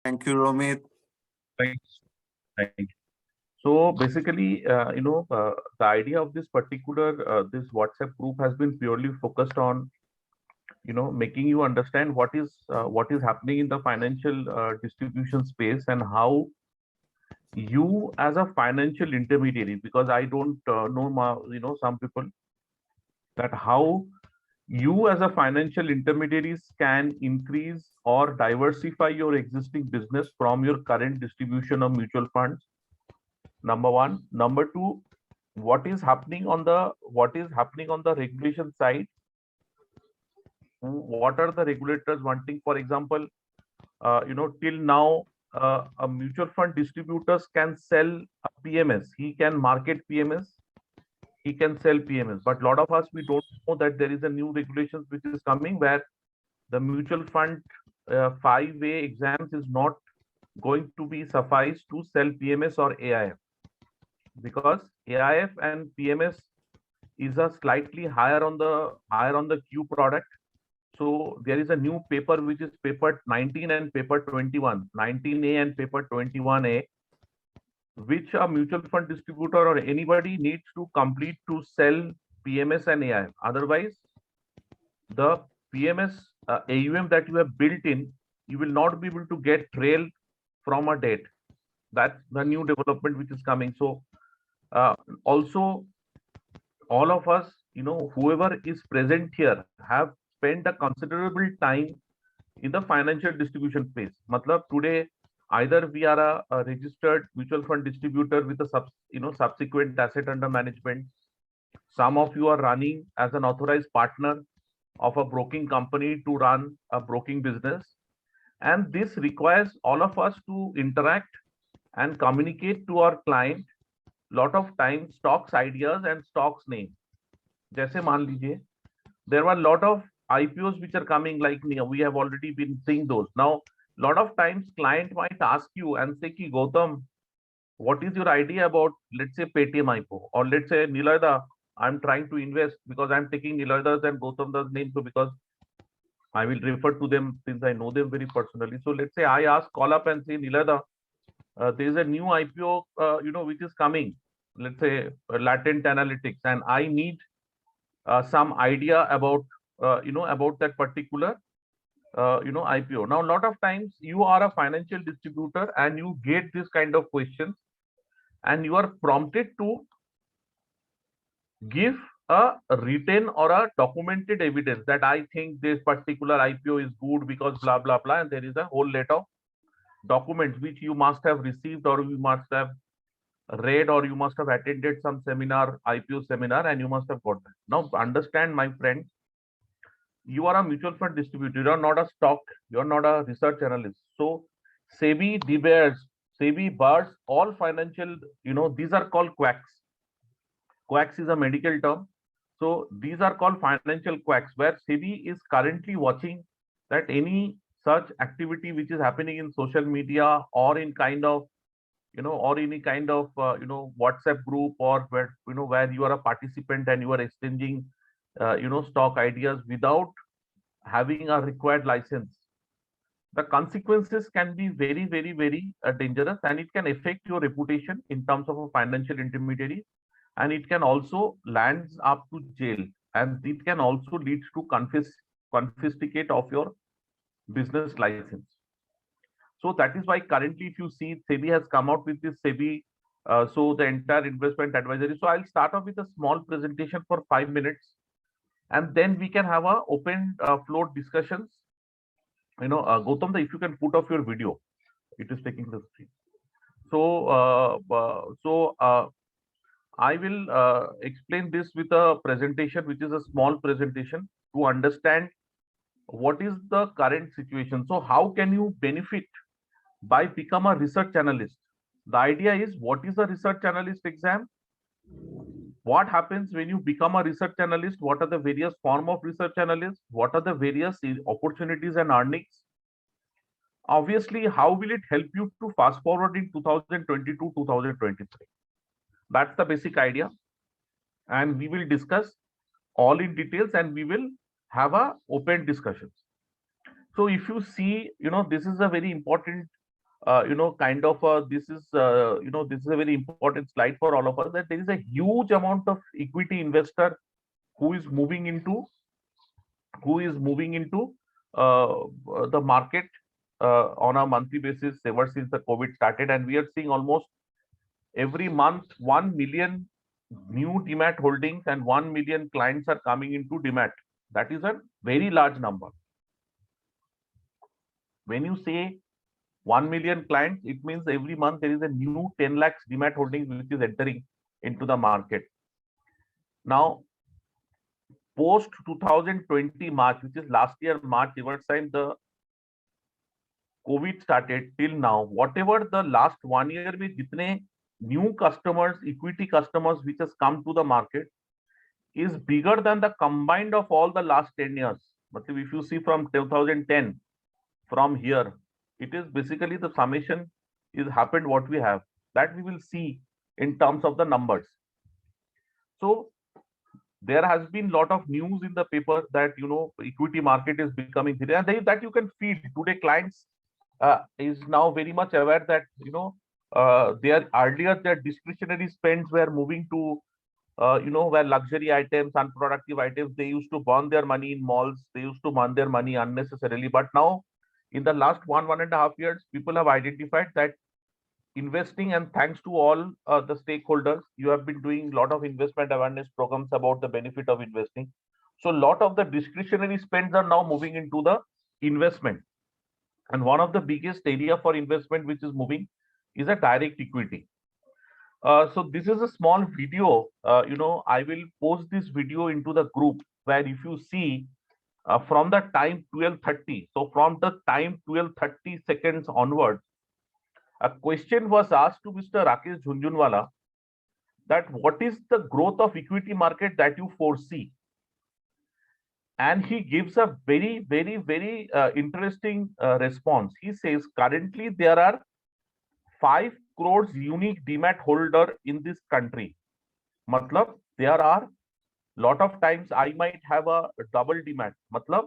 Thank you, Romit. Thanks. Thank you. So basically, the idea of this particular this WhatsApp group has been purely focused on, making you understand what is happening in the financial distribution space and how you as a financial intermediary, because I don't know, some people, that how you as a financial intermediaries can increase or diversify your existing business from your current distribution of mutual funds. Number one. Number two, what is happening on the regulation side. What are the regulators wanting? For example, till now, a mutual fund distributors can sell a PMS. He can market PMS, he can sell PMS, but a lot of us, we don't know that there is a new regulations which is coming, where the mutual fund 5-way exams is not going to be suffice to sell PMS or AIF, because AIF and PMS is a slightly higher on the Q product. So there is a new paper which is paper 19 and paper 21, 19A and paper 21A, which a mutual fund distributor or anybody needs to complete to sell PMS and AIF. Otherwise, the PMS AUM that you have built in, you will not be able to get trail from a date. That's the new development which is coming. So also, all of us, whoever is present here, have spent a considerable time in the financial distribution space. Matlab, today, either we are a registered mutual fund distributor with a subsequent asset under management. Some of you are running as an authorized partner of a broking company to run a broking business. And this requires all of us to interact and communicate to our client lot of time stocks ideas and stocks name. जैसे मान लीजिए, there were a lot of IPOs which are coming, like we have already been seeing those. Now, lot of times client might ask you and say, Ki, Gautam, what is your idea about, let's say, Paytm IPO? Or let's say, Nilayda, I'm trying to invest because I'm taking Nilayda's and Gautam's name, so because I will refer to them since I know them very personally. So let's say I ask, call up and say, Nilayda, there is a new IPO, which is coming, let's say Latent Analytics, and I need some idea about that particular IPO. Now, a lot of times you are a financial distributor and you get this kind of questions, and you are prompted to give a written or a documented evidence that I think this particular IPO is good because blah blah blah, and there is a whole lot of documents which you must have received, or you must have read, or you must have attended some seminar, IPO seminar, and you must have got that. Now, understand, my friend, you are a mutual fund distributor. You are not a stock. You are not a research analyst. So, SEBI, DBARS, SEBI, BARS, all financial, these are called quacks. Quacks is a medical term. So, these are called financial quacks, where SEBI is currently watching that any such activity which is happening in social media, or in kind of or any kind of WhatsApp group, or where you are a participant and you are exchanging stock ideas without having a required license, the consequences can be very very very dangerous, and it can affect your reputation in terms of a financial intermediary, and it can also lands up to jail, and it can also lead to confiscate of your business license. So that is why currently, if you see, SEBI has come out with this SEBI, so the entire investment advisory. So I'll start off with a small presentation for 5 minutes, and then we can have a open floor discussions. Gautam, if you can put off your video, it is taking the screen. So I will explain this with a presentation, which is a small presentation, to understand what is the current situation. So how can you benefit by become a research analyst? The idea is, what is a research analyst exam? What happens when you become a research analyst? What are the various form of research analysts? What are the various opportunities and earnings? Obviously, how will it help you to fast forward in 2022, 2023? That's the basic idea. And we will discuss all in details, and we will have a open discussions. So if you see, this is a very important kind of this is this is a very important slide for all of us, that there is a huge amount of equity investor who is moving into uh, the market on a monthly basis ever since the COVID started, and we are seeing almost every month 1 million new demat holdings and 1 million clients are coming into demat. That is a very large number. When you say 1 million clients, it means every month there is a new 10 lakhs demat holdings which is entering into the market. Now, post 2020 March, which is last year March, ever since the COVID started till now, whatever the last 1 year with jitne new customers, equity customers which has come to the market is bigger than the combined of all the last 10 years. But if you see from 2010, from here, it is basically the summation is happened what we have, that we will see in terms of the numbers. So there has been lot of news in the paper that equity market is becoming, and that you can feel today clients is now very much aware that their earlier their discretionary spends were moving to where luxury items, unproductive items, they used to burn their money in malls, they used to burn their money unnecessarily. But now, in the last 1.5 years, people have identified that investing, and thanks to all the stakeholders, you have been doing a lot of investment awareness programs about the benefit of investing. So, a lot of the discretionary spends are now moving into the investment. And one of the biggest area for investment which is moving is a direct equity. So this is a small video. I will post this video into the group, where if you see from the time 12:30, so from the time 12:30 seconds onwards, a question was asked to Mr. Rakesh Jhunjhunwala that what is the growth of equity market that you foresee? And he gives a very, very, very interesting response. He says currently there are 5 crores unique demat holder in this country. Matlab, there are lot of times I might have a double demat. Matlab,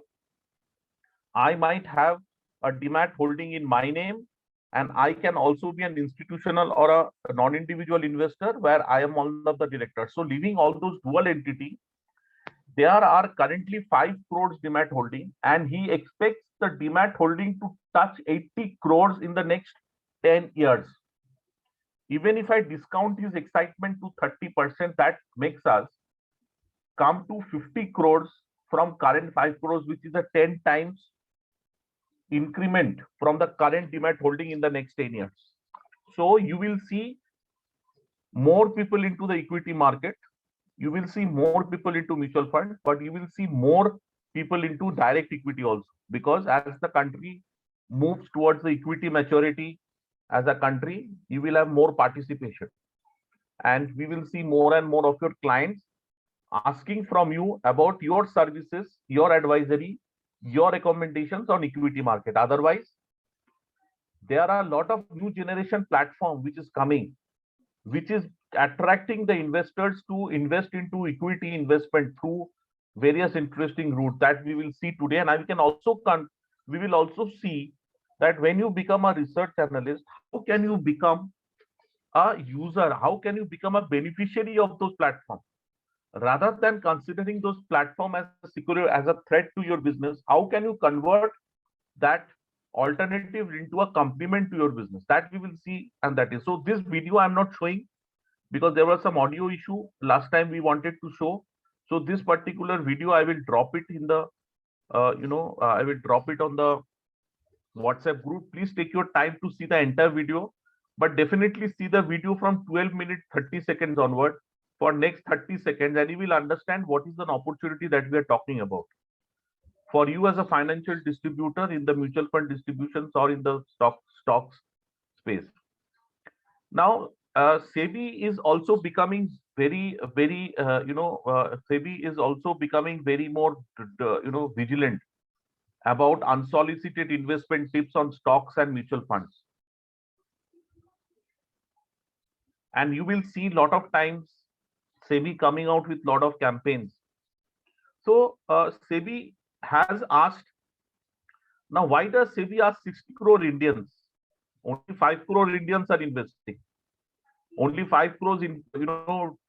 I might have a demat holding in my name, and I can also be an institutional or a non-individual investor where I am one of the directors. So leaving all those dual entity, there are currently 5 crores demat holding, and he expects the demat holding to touch 80 crores in the next 10 years. Even if I discount his excitement to 30%, that makes us come to 50 crores from current 5 crores, which is a 10 times increment from the current demat holding in the next 10 years. So you will see more people into the equity market. You will see more people into mutual fund, but you will see more people into direct equity also, because as the country moves towards the equity maturity, as a country, you will have more participation, and we will see more and more of your clients asking from you about your services, your advisory, your recommendations on equity market. Otherwise, there are a lot of new generation platform which is coming, which is attracting the investors to invest into equity investment through various interesting routes that we will see today. And we will also see that when you become a research analyst, how can you become a user? How can you become a beneficiary of those platforms? Rather than considering those platforms as a secure, as a threat to your business, how can you convert that alternative into a complement to your business? That we will see, and that is so. This video I'm not showing because there was some audio issue last time we wanted to show. So this particular video I will drop it in the I will drop it on the WhatsApp group. Please take your time to see the entire video, but definitely see the video from 12 minutes 30 seconds onward for next 30 seconds, and you will understand what is an opportunity that we are talking about for you as a financial distributor in the mutual fund distributions or in the stocks space. Now, SEBI is also becoming very, very, SEBI is also becoming very more, vigilant about unsolicited investment tips on stocks and mutual funds. And you will see a lot of times SEBI coming out with a lot of campaigns. So SEBI has asked, now why does SEBI ask 60 crore Indians Only 5 crore Indians are investing. Only 5 crores in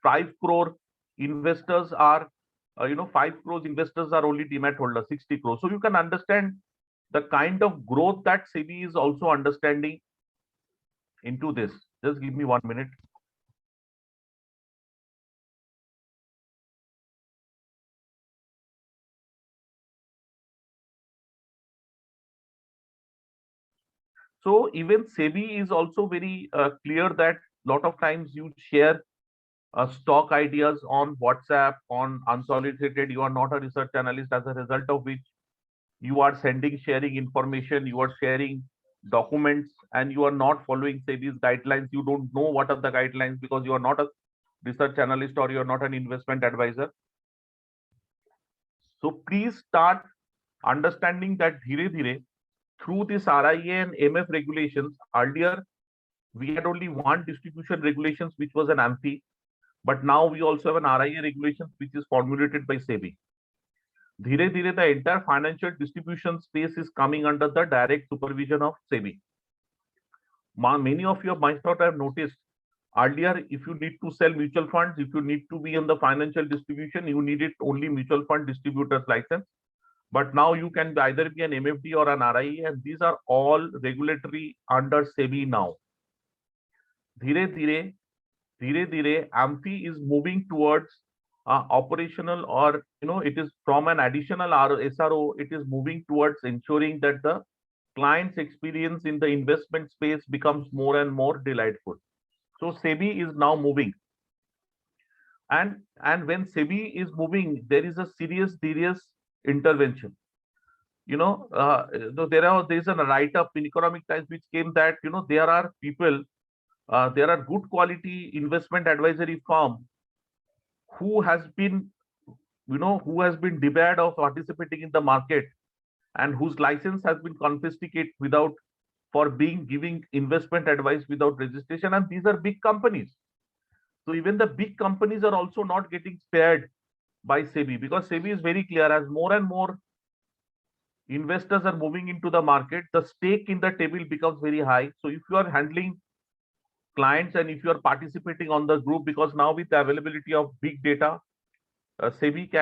5 crore investors are 5 crores investors are only demat holders, 60 crores. So you can understand the kind of growth that SEBI is also understanding into this. Just give me 1 minute. So even SEBI is also very clear that lot of times you share stock ideas on WhatsApp, on unsolicited. You are not a research analyst, as a result of which you are sharing information, you are sharing documents, and you are not following SEBI's guidelines. You don't know what are the guidelines because you are not a research analyst or you are not an investment advisor. So please start understanding that dhire dhire through this RIA and MF regulations. Earlier, we had only one distribution regulations, which was an AMFI, but now we also have an RIA regulations, which is formulated by SEBI. Dhire dhire, the entire financial distribution space is coming under the direct supervision of SEBI. Many of you might not have noticed earlier, if you need to sell mutual funds, if you need to be in the financial distribution, you needed only mutual fund distributor's license. But now you can either be an MFD or an RIA, and these are all regulatory under SEBI now. Dhire dhire, AMFI is moving towards operational, or it is from an additional SRO, it is moving towards ensuring that the client's experience in the investment space becomes more and more delightful. So SEBI is now moving, and when SEBI is moving, there is a serious intervention. There is a write-up in Economic Times which came that there are people, there are good quality investment advisory firm who has been debarred of participating in the market, and whose license has been confiscated for giving investment advice without registration. And these are big companies. So even the big companies are also not getting spared by SEBI, because SEBI is very clear, as more and more investors are moving into the market, the stake in the table becomes very high. So if you are handling clients and if you are participating on the group, because now with the availability of big data, SEBI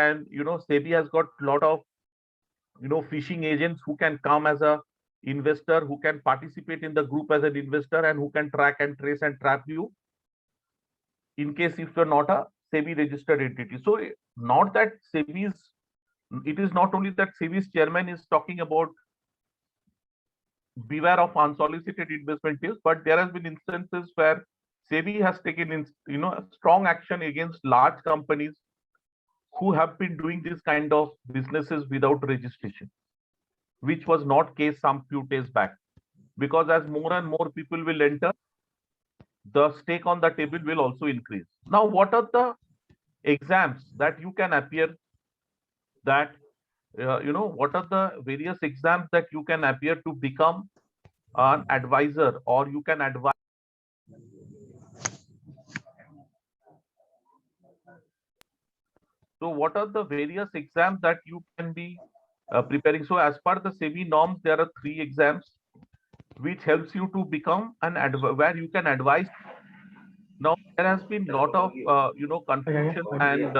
has got a lot of phishing agents who can come as a investor, who can participate in the group as an investor, and who can track and trace and trap you in case if you're not a SEBI registered entity. So not that it is not only that SEBI's chairman is talking about beware of unsolicited investment deals, but there has been instances where SEBI has taken strong action against large companies who have been doing this kind of businesses without registration, which was not case some few days back. Because as more and more people will enter, the stake on the table will also increase. Now, what are the exams that you can appear, that what are the various exams that you can appear to become an advisor, or you can advise? So what are the various exams that you can be preparing? So as per the SEBI norms, there are 3 exams which helps you to become an where you can advise. Now there has been a lot of confusion, and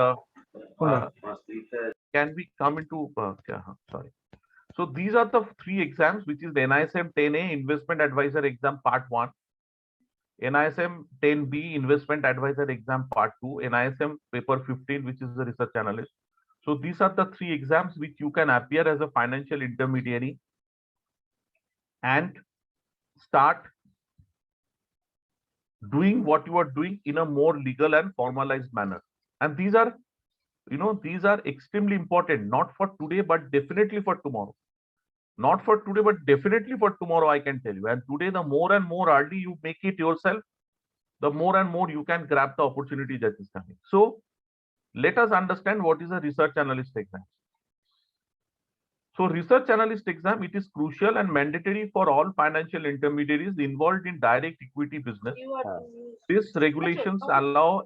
can we come into sorry. So these are the 3 exams, which is the NISM 10A Investment Advisor Exam Part 1, NISM 10B Investment Advisor Exam Part 2, NISM Paper 15, which is the research analyst. So these are the 3 exams which you can appear as a financial intermediary and start doing what you are doing in a more legal and formalized manner. And these are extremely important, not for today, but definitely for tomorrow. Not for today, but definitely for tomorrow, I can tell you. And today, the more and more early you make it yourself, the more and more you can grab the opportunity that is coming. So let us understand what is a research analyst exam. So research analyst exam, it is crucial and mandatory for all financial intermediaries involved in direct equity business. These regulations allow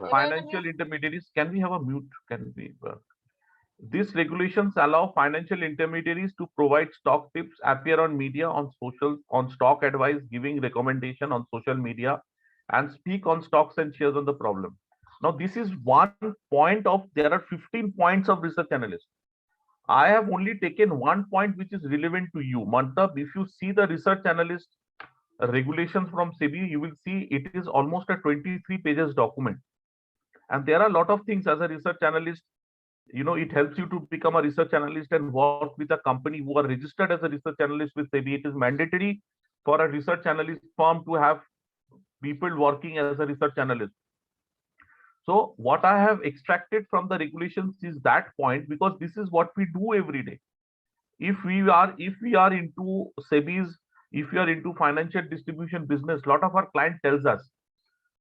financial intermediaries. Can we have a mute? Can we? These regulations allow financial intermediaries to provide stock tips, appear on media, on social, on stock advice, giving recommendation on social media, and speak on stocks and shares on the problem. Now, this is one point of there are 15 points of research analyst. I have only taken one point which is relevant to you. Mantab, if you see the research analyst regulations from SEBI, you will see it is almost a 23 pages document. And there are a lot of things as a research analyst. It helps you to become a research analyst and work with a company who are registered as a research analyst with SEBI. It is mandatory for a research analyst firm to have people working as a research analyst. So what I have extracted from the regulations is that point, because this is what we do every day. If we are into SEBI's, if we are into financial distribution business, a lot of our client tells us,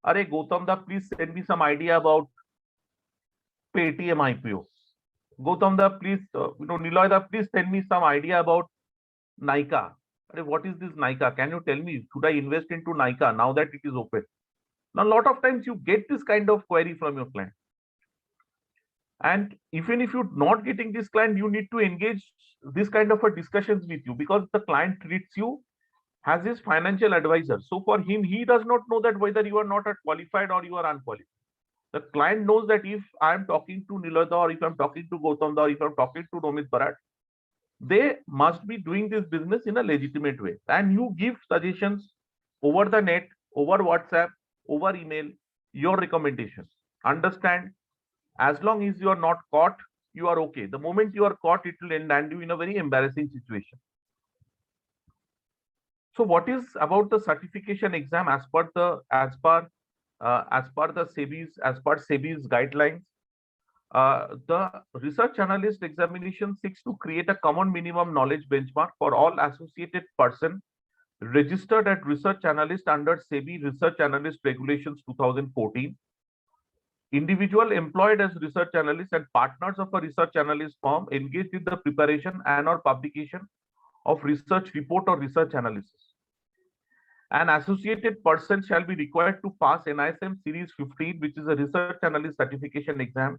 "Are Gautam da, please send me some idea about Paytm IPO. Gautam da, please, Niloy da, please send me some idea about Nykaa. What is this Nykaa? Can you tell me, should I invest into Nykaa now that it is open?" Now, a lot of times you get this kind of query from your client. And even if you're not getting this client, you need to engage this kind of a discussions with you, because the client treats you as his financial advisor. So for him, he does not know that whether you are not a qualified or you are unqualified. The client knows that if I am talking to Nilada, or if I'm talking to Gautam da, or if I'm talking to Romit Barat, they must be doing this business in a legitimate way. And you give suggestions over the net, over WhatsApp, over email, your recommendations. Understand, as long as you are not caught, you are okay. The moment you are caught, it will land you in a very embarrassing situation. So what is about the certification exam as per SEBI's guidelines? The research analyst examination seeks to create a common minimum knowledge benchmark for all associated person registered at research analyst under SEBI Research Analyst Regulations 2014. Individual employed as research analysts and partners of a research analyst firm engaged in the preparation and or publication of research report or research analysis. An associated person shall be required to pass NISM Series 15, which is a research analyst certification exam,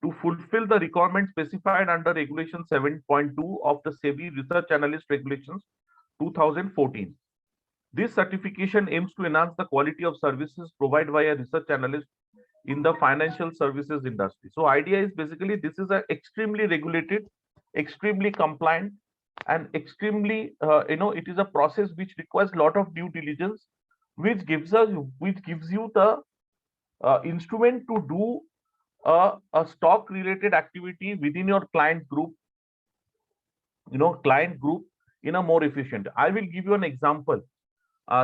to fulfill the requirements specified under Regulation 7.2 of the SEBI Research Analyst Regulations 2014. This certification aims to enhance the quality of services provided by a research analyst in the financial services industry. So idea is basically this is an extremely regulated, extremely compliant, and extremely it is a process which requires a lot of due diligence, which gives you the instrument to do a stock related activity within your client group in a more efficient. I will give you an example.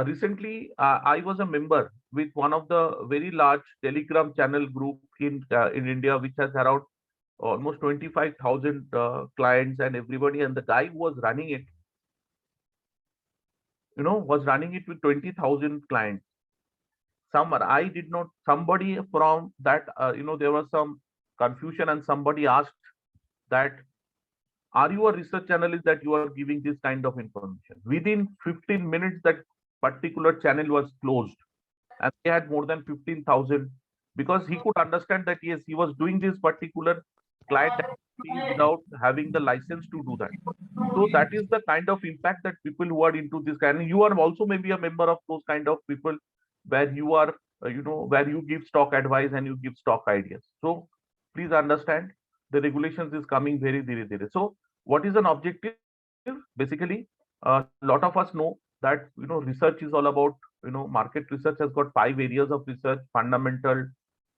Recently, I was a member with one of the very large Telegram channel group in India, which has around almost 25,000 clients and everybody. And the guy who was running it, was running it with 20,000 clients. I did not. Somebody from that, there was some confusion, and somebody asked that, "Are you a research analyst that you are giving this kind of information?" Within 15 minutes, that particular channel was closed, and they had more than 15,000, because he could understand that yes, he was doing this particular client activity without having the license to do that. So that is the kind of impact that people who are into this kind. You are also maybe a member of those kind of people where you are, where you give stock advice and you give stock ideas. So please understand the regulations is coming very, very, very. So what is an objective? Basically, a lot of us know that research is all about market research has got 5 areas of research: fundamental,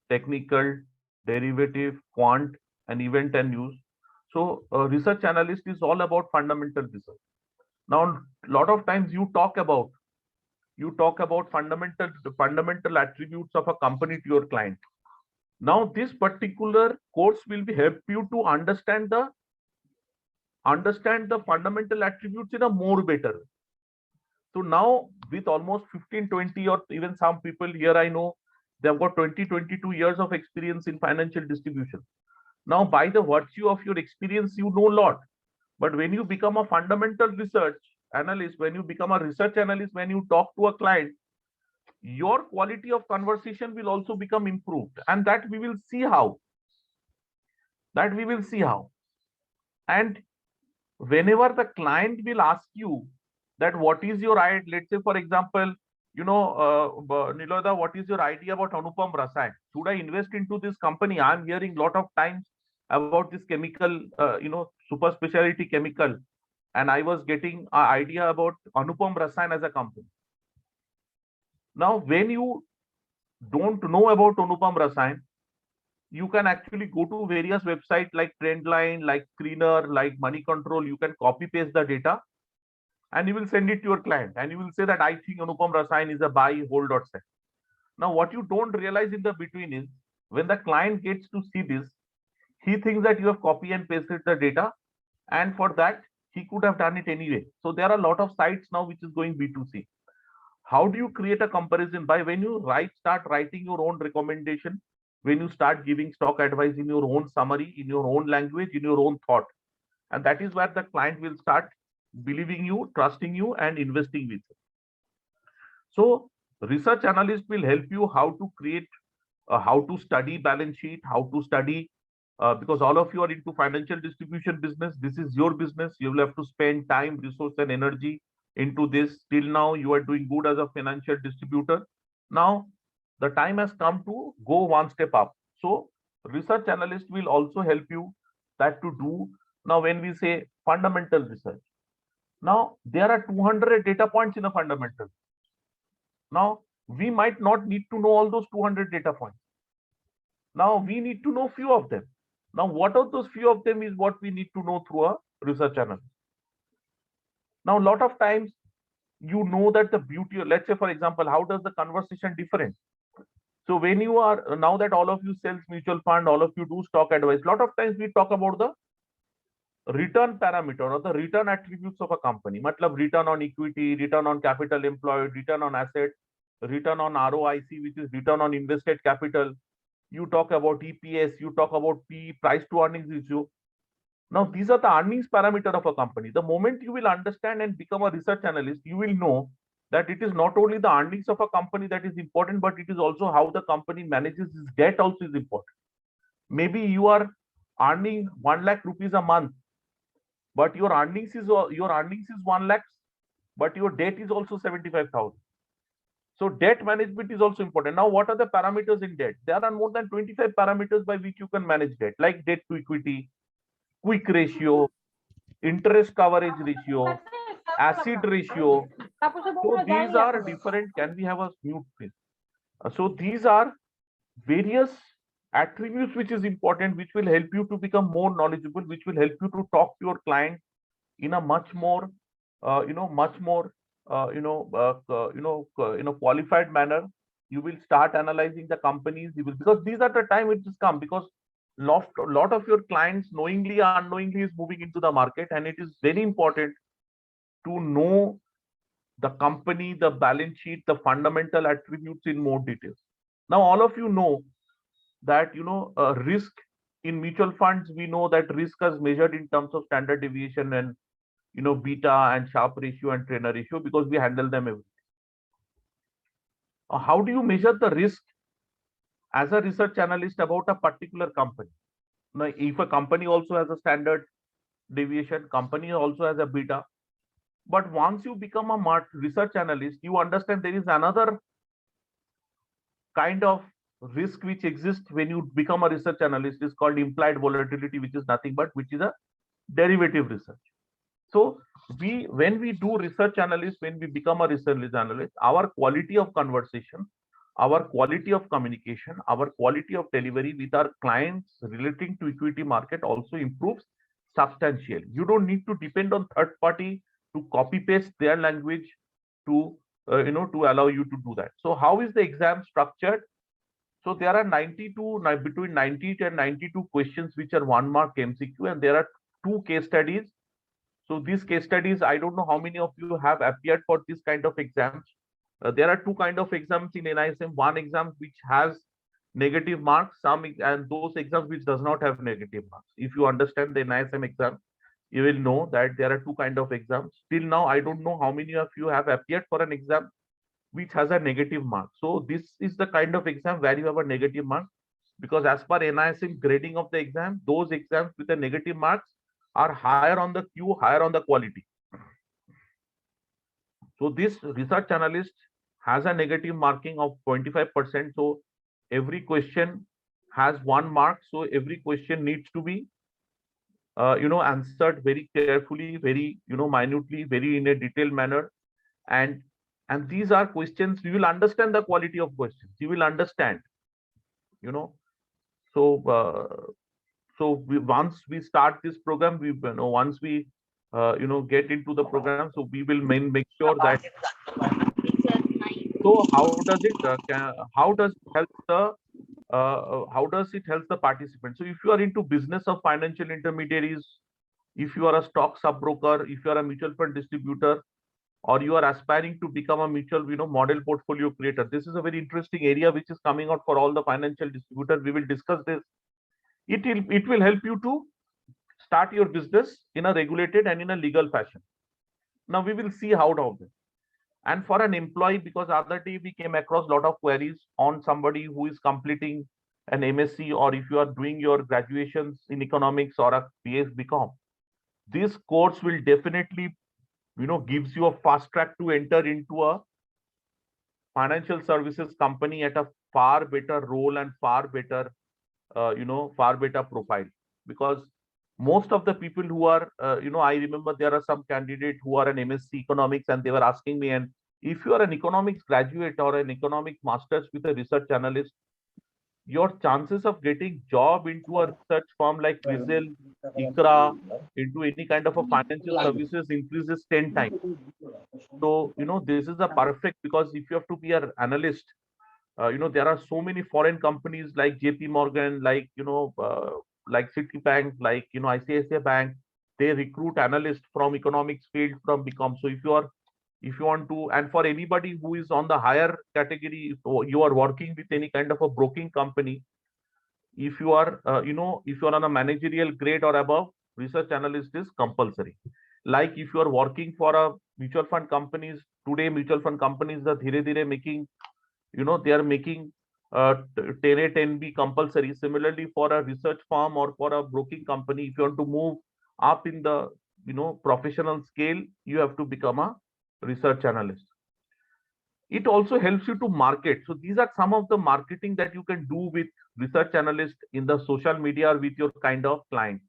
technical, derivative, quant, and event and news. So research analyst is all about fundamental research. Now, a lot of times you talk about fundamental attributes of a company to your client. Now, this particular course will be help you to understand the fundamental attributes in a more better way. So now, with almost 15, 20, or even some people here, I know they've got 20, 22 years of experience in financial distribution. Now, by the virtue of your experience, you know a lot. But when you become a fundamental research analyst, when you become a research analyst, when you talk to a client, your quality of conversation will also become improved. And that we will see how. That we will see how. And whenever the client will ask you that what is your idea, let's say for example, Niloda, what is your idea about Anupam Rasayan? Should I invest into this company? I'm hearing a lot of times about this chemical, super specialty chemical, and I was getting an idea about Anupam Rasayan as a company. Now, when you don't know about Anupam Rasayan, you can actually go to various websites like Trendline, like Screener, like Money Control. You can copy paste the data and you will send it to your client and you will say that I think Anupam Rasayan is a buy, hold or sell. Now, what you don't realize in the between is when the client gets to see this, he thinks that you have copy and pasted the data, and for that he could have done it anyway. So there are a lot of sites now which is going B2C. How do you create a comparison? By when you start writing your own recommendation, when you start giving stock advice in your own summary, in your own language, in your own thought, and that is where the client will start believing you, trusting you, and investing with you. So research analyst will help you how to create, how to study balance sheet, how to study, because all of you are into financial distribution business. This is your business. You will have to spend time, resource, and energy into this. Till now, you are doing good as a financial distributor. Now, the time has come to go one step up. So, research analyst will also help you that to do. Now, when we say fundamental research, now there are 200 data points in a fundamental. Now, we might not need to know all those 200 data points. Now, we need to know few of them. Now, what are those few of them is what we need to know through a research analyst. Now, a lot of times, you know that the beauty, let's say, for example, how does the conversation different? So when you are, now that all of you sells mutual fund, all of you do stock advice, a lot of times we talk about the return parameter or the return attributes of a company. Matlab return on equity, return on capital employed, return on asset, return on ROIC, which is return on invested capital. You talk about EPS, you talk about P, price to earnings ratio. Now, these are the earnings parameter of a company. The moment you will understand and become a research analyst, you will know that it is not only the earnings of a company that is important, but it is also how the company manages its debt also is important. Maybe you are earning 1 lakh rupees a month, but your earnings is 1 lakh, but your debt is also 75,000. So debt management is also important. Now, what are the parameters in debt? There are more than 25 parameters by which you can manage debt, like debt to equity, quick ratio, interest coverage ratio, acid ratio. So these are different. Can we have a mute, please? So these are various attributes which is important, which will help you to become more knowledgeable, which will help you to talk to your client in a much more, much more, qualified manner. You will start analyzing the companies. You will, because these are the time which has come, because lot of your clients knowingly or unknowingly is moving into the market, and it is very important to know the company, the balance sheet, the fundamental attributes in more details. Now, all of you know that risk in mutual funds. We know that risk is measured in terms of standard deviation and beta and Sharpe ratio and trainer ratio, because we handle them every day. How do you measure the risk as a research analyst about a particular company? Now, if a company also has a standard deviation, company also has a beta, but once you become a research analyst, you understand there is another kind of risk which exists when you become a research analyst, is called implied volatility, which is nothing but which is a derivative research. So when we do research analyst, when we become a research analyst, our quality of conversation, our quality of communication, our quality of delivery with our clients relating to equity market also improves substantially. You don't need to depend on third party to copy paste their language to to allow you to do that. So how is the exam structured? So there are between 90 and 92 questions which are 1 mark MCQ, and there are 2 case studies. So these case studies, I don't know how many of you have appeared for this kind of exams. There are 2 kind of exams in NISM. One exam which has negative marks, and those exams which does not have negative marks. If you understand the NISM exam, you will know that there are 2 kind of exams. Till now, I don't know how many of you have appeared for an exam which has a negative mark. So this is the kind of exam where you have a negative mark. because as per NISM grading of the exam, those exams with the negative marks are higher on the Q, higher on the quality. So this research analyst has a negative marking of 25%. So every question has 1 mark. So every question needs to be answered very carefully, very minutely, very in a detailed manner. And these are questions you will understand the quality of questions. You will understand, you know. So once we start this program, once we get into the program, so we will make sure that. So how does it help the participant? So if you are into business of financial intermediaries, if you are a stock sub broker, if you are a mutual fund distributor, or you are aspiring to become a mutual model portfolio creator, this is a very interesting area which is coming out for all the financial distributors. We will discuss this. It will help you to start your business in a regulated and in a legal fashion. Now we will see how to do this. And for an employee, because other day we came across a lot of queries on somebody who is completing an MSc, or if you are doing your graduations in economics or a BS BCom, this course will definitely gives you a fast track to enter into a financial services company at a far better role and far better far better profile. Because most of the people who are I remember there are some candidates who are an MSc economics, and they were asking me, and if you are an economics graduate or an economics masters with a research analyst, your chances of getting job into a research firm like CRISIL, ICRA, into any kind of a financial services increases 10 times. So this is a perfect, because if you have to be an analyst, there are so many foreign companies like JP Morgan, like Citibank, like ICICI Bank. They recruit analysts from economics field, from BCom. So if you want to, and for anybody who is on the higher category, so you are working with any kind of a broking company, if you are if you are on a managerial grade or above, research analyst is compulsory. Like if you are working for a mutual fund companies, today mutual fund companies are dhire making, they are making 10A 10B compulsory. Similarly, for a research firm or for a broking company, if you want to move up in the professional scale, you have to become a research analyst. It also helps you to market. So these are some of the marketing that you can do with research analyst in the social media or with your kind of client.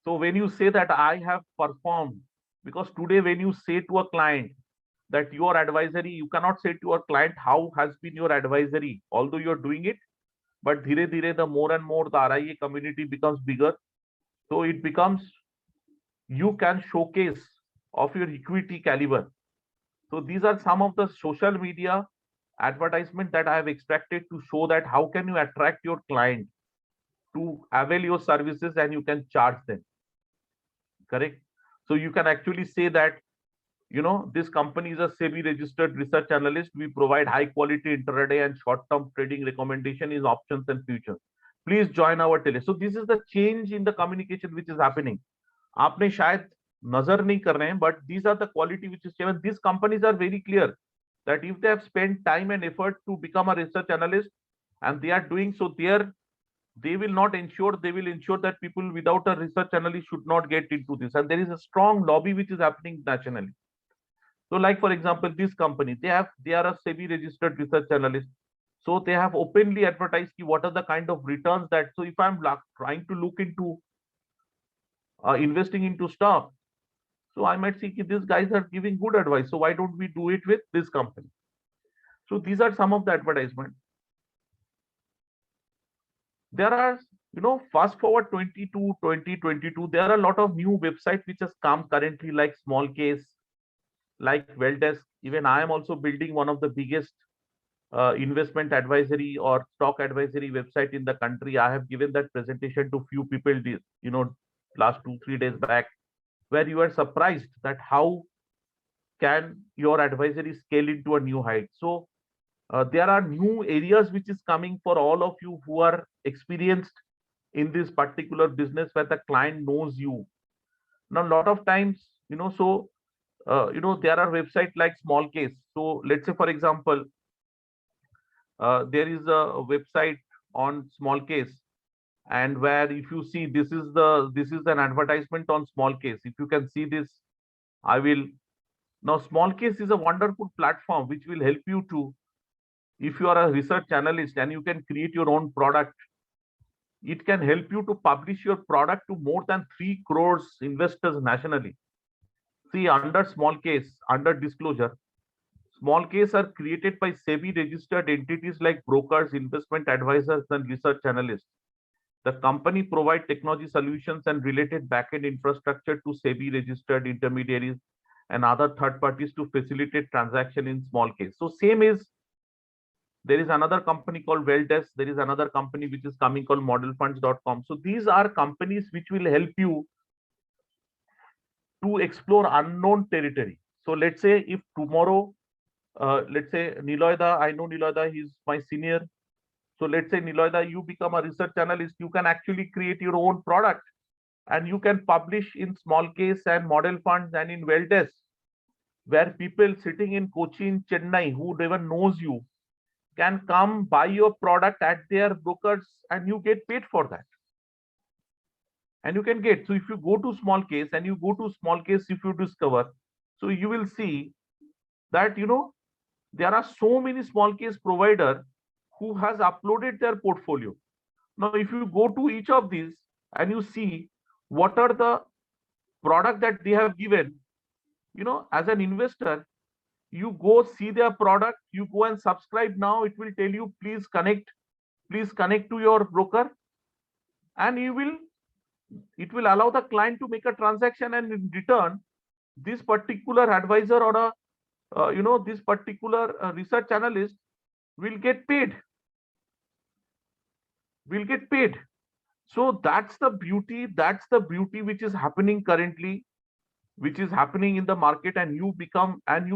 So when you say that I have performed, because today when you say to a client that your advisory, you cannot say to your client how has been your advisory, although you're doing it, but dhire dhire the more and more the RIA community becomes bigger, so it becomes, you can showcase of your equity caliber. So these are some of the social media advertisement that I have extracted to show that how can you attract your client to avail your services and you can charge them. Correct. So you can actually say that this company is a SEBI registered research analyst. We provide high quality intraday and short term trading recommendation in options and futures. Please join our tele. So this is the change in the communication which is happening. आपने शायद नजर नहीं कर रहे हैं, but these are the quality which is given. These companies are very clear that if they have spent time and effort to become a research analyst, and they are doing so, they will not ensure, they will ensure that people without a research analyst should not get into this. And there is a strong lobby which is happening nationally. So like for example, this company, they are a SEBI registered research analyst. So they have openly advertised what are the kind of returns that, so if I'm trying to look into investing into stock, so I might see these guys are giving good advice. So why don't we do it with this company? So these are some of the advertisements. There are, fast forward 2022, there are a lot of new websites which has come currently, like Smallcase, like Welldesk. Even I am also building one of the biggest investment advisory or stock advisory website in the country. I have given that presentation to few people, last 2-3 days back, where you are surprised that how can your advisory scale into a new height. So there are new areas which is coming for all of you who are experienced in this particular business, where the client knows you. Now a lot of times, there are websites like Smallcase. So let's say for example, there is a website on small case, and where if you see this is an advertisement on small case. If you can see this, I will now small case is a wonderful platform which will help you to, if you are a research analyst and you can create your own product, it can help you to publish your product to more than 3 crores investors nationally. See, under small case, under disclosure, small case are created by SEBI registered entities like brokers, investment advisors, and research analysts. The company provide technology solutions and related backend infrastructure to SEBI registered intermediaries and other third parties to facilitate transaction in small case. So same is, there is another company called Welldesk. There is another company which is coming called modelfunds.com. So these are companies which will help you to explore unknown territory. So let's say if tomorrow, let's say Niloida, I know Niloida, he's my senior. So let's say Niloida, you become a research analyst, you can actually create your own product and you can publish in small case and model funds and in Welldesk, where people sitting in Cochin, Chennai, who never knows you, can come buy your product at their brokers and you get paid for that. And you can get, so if you go to small case and you go to small case, if you discover, so you will see that, there are so many small case provider who has uploaded their portfolio. Now, if you go to each of these and you see what are the product that they have given, as an investor, you go see their product, you go and subscribe now, it will tell you, please connect to your broker, and it will allow the client to make a transaction, and in return, this particular advisor or this particular research analyst will get paid. So that's the beauty which is happening currently, which is happening in the market, and you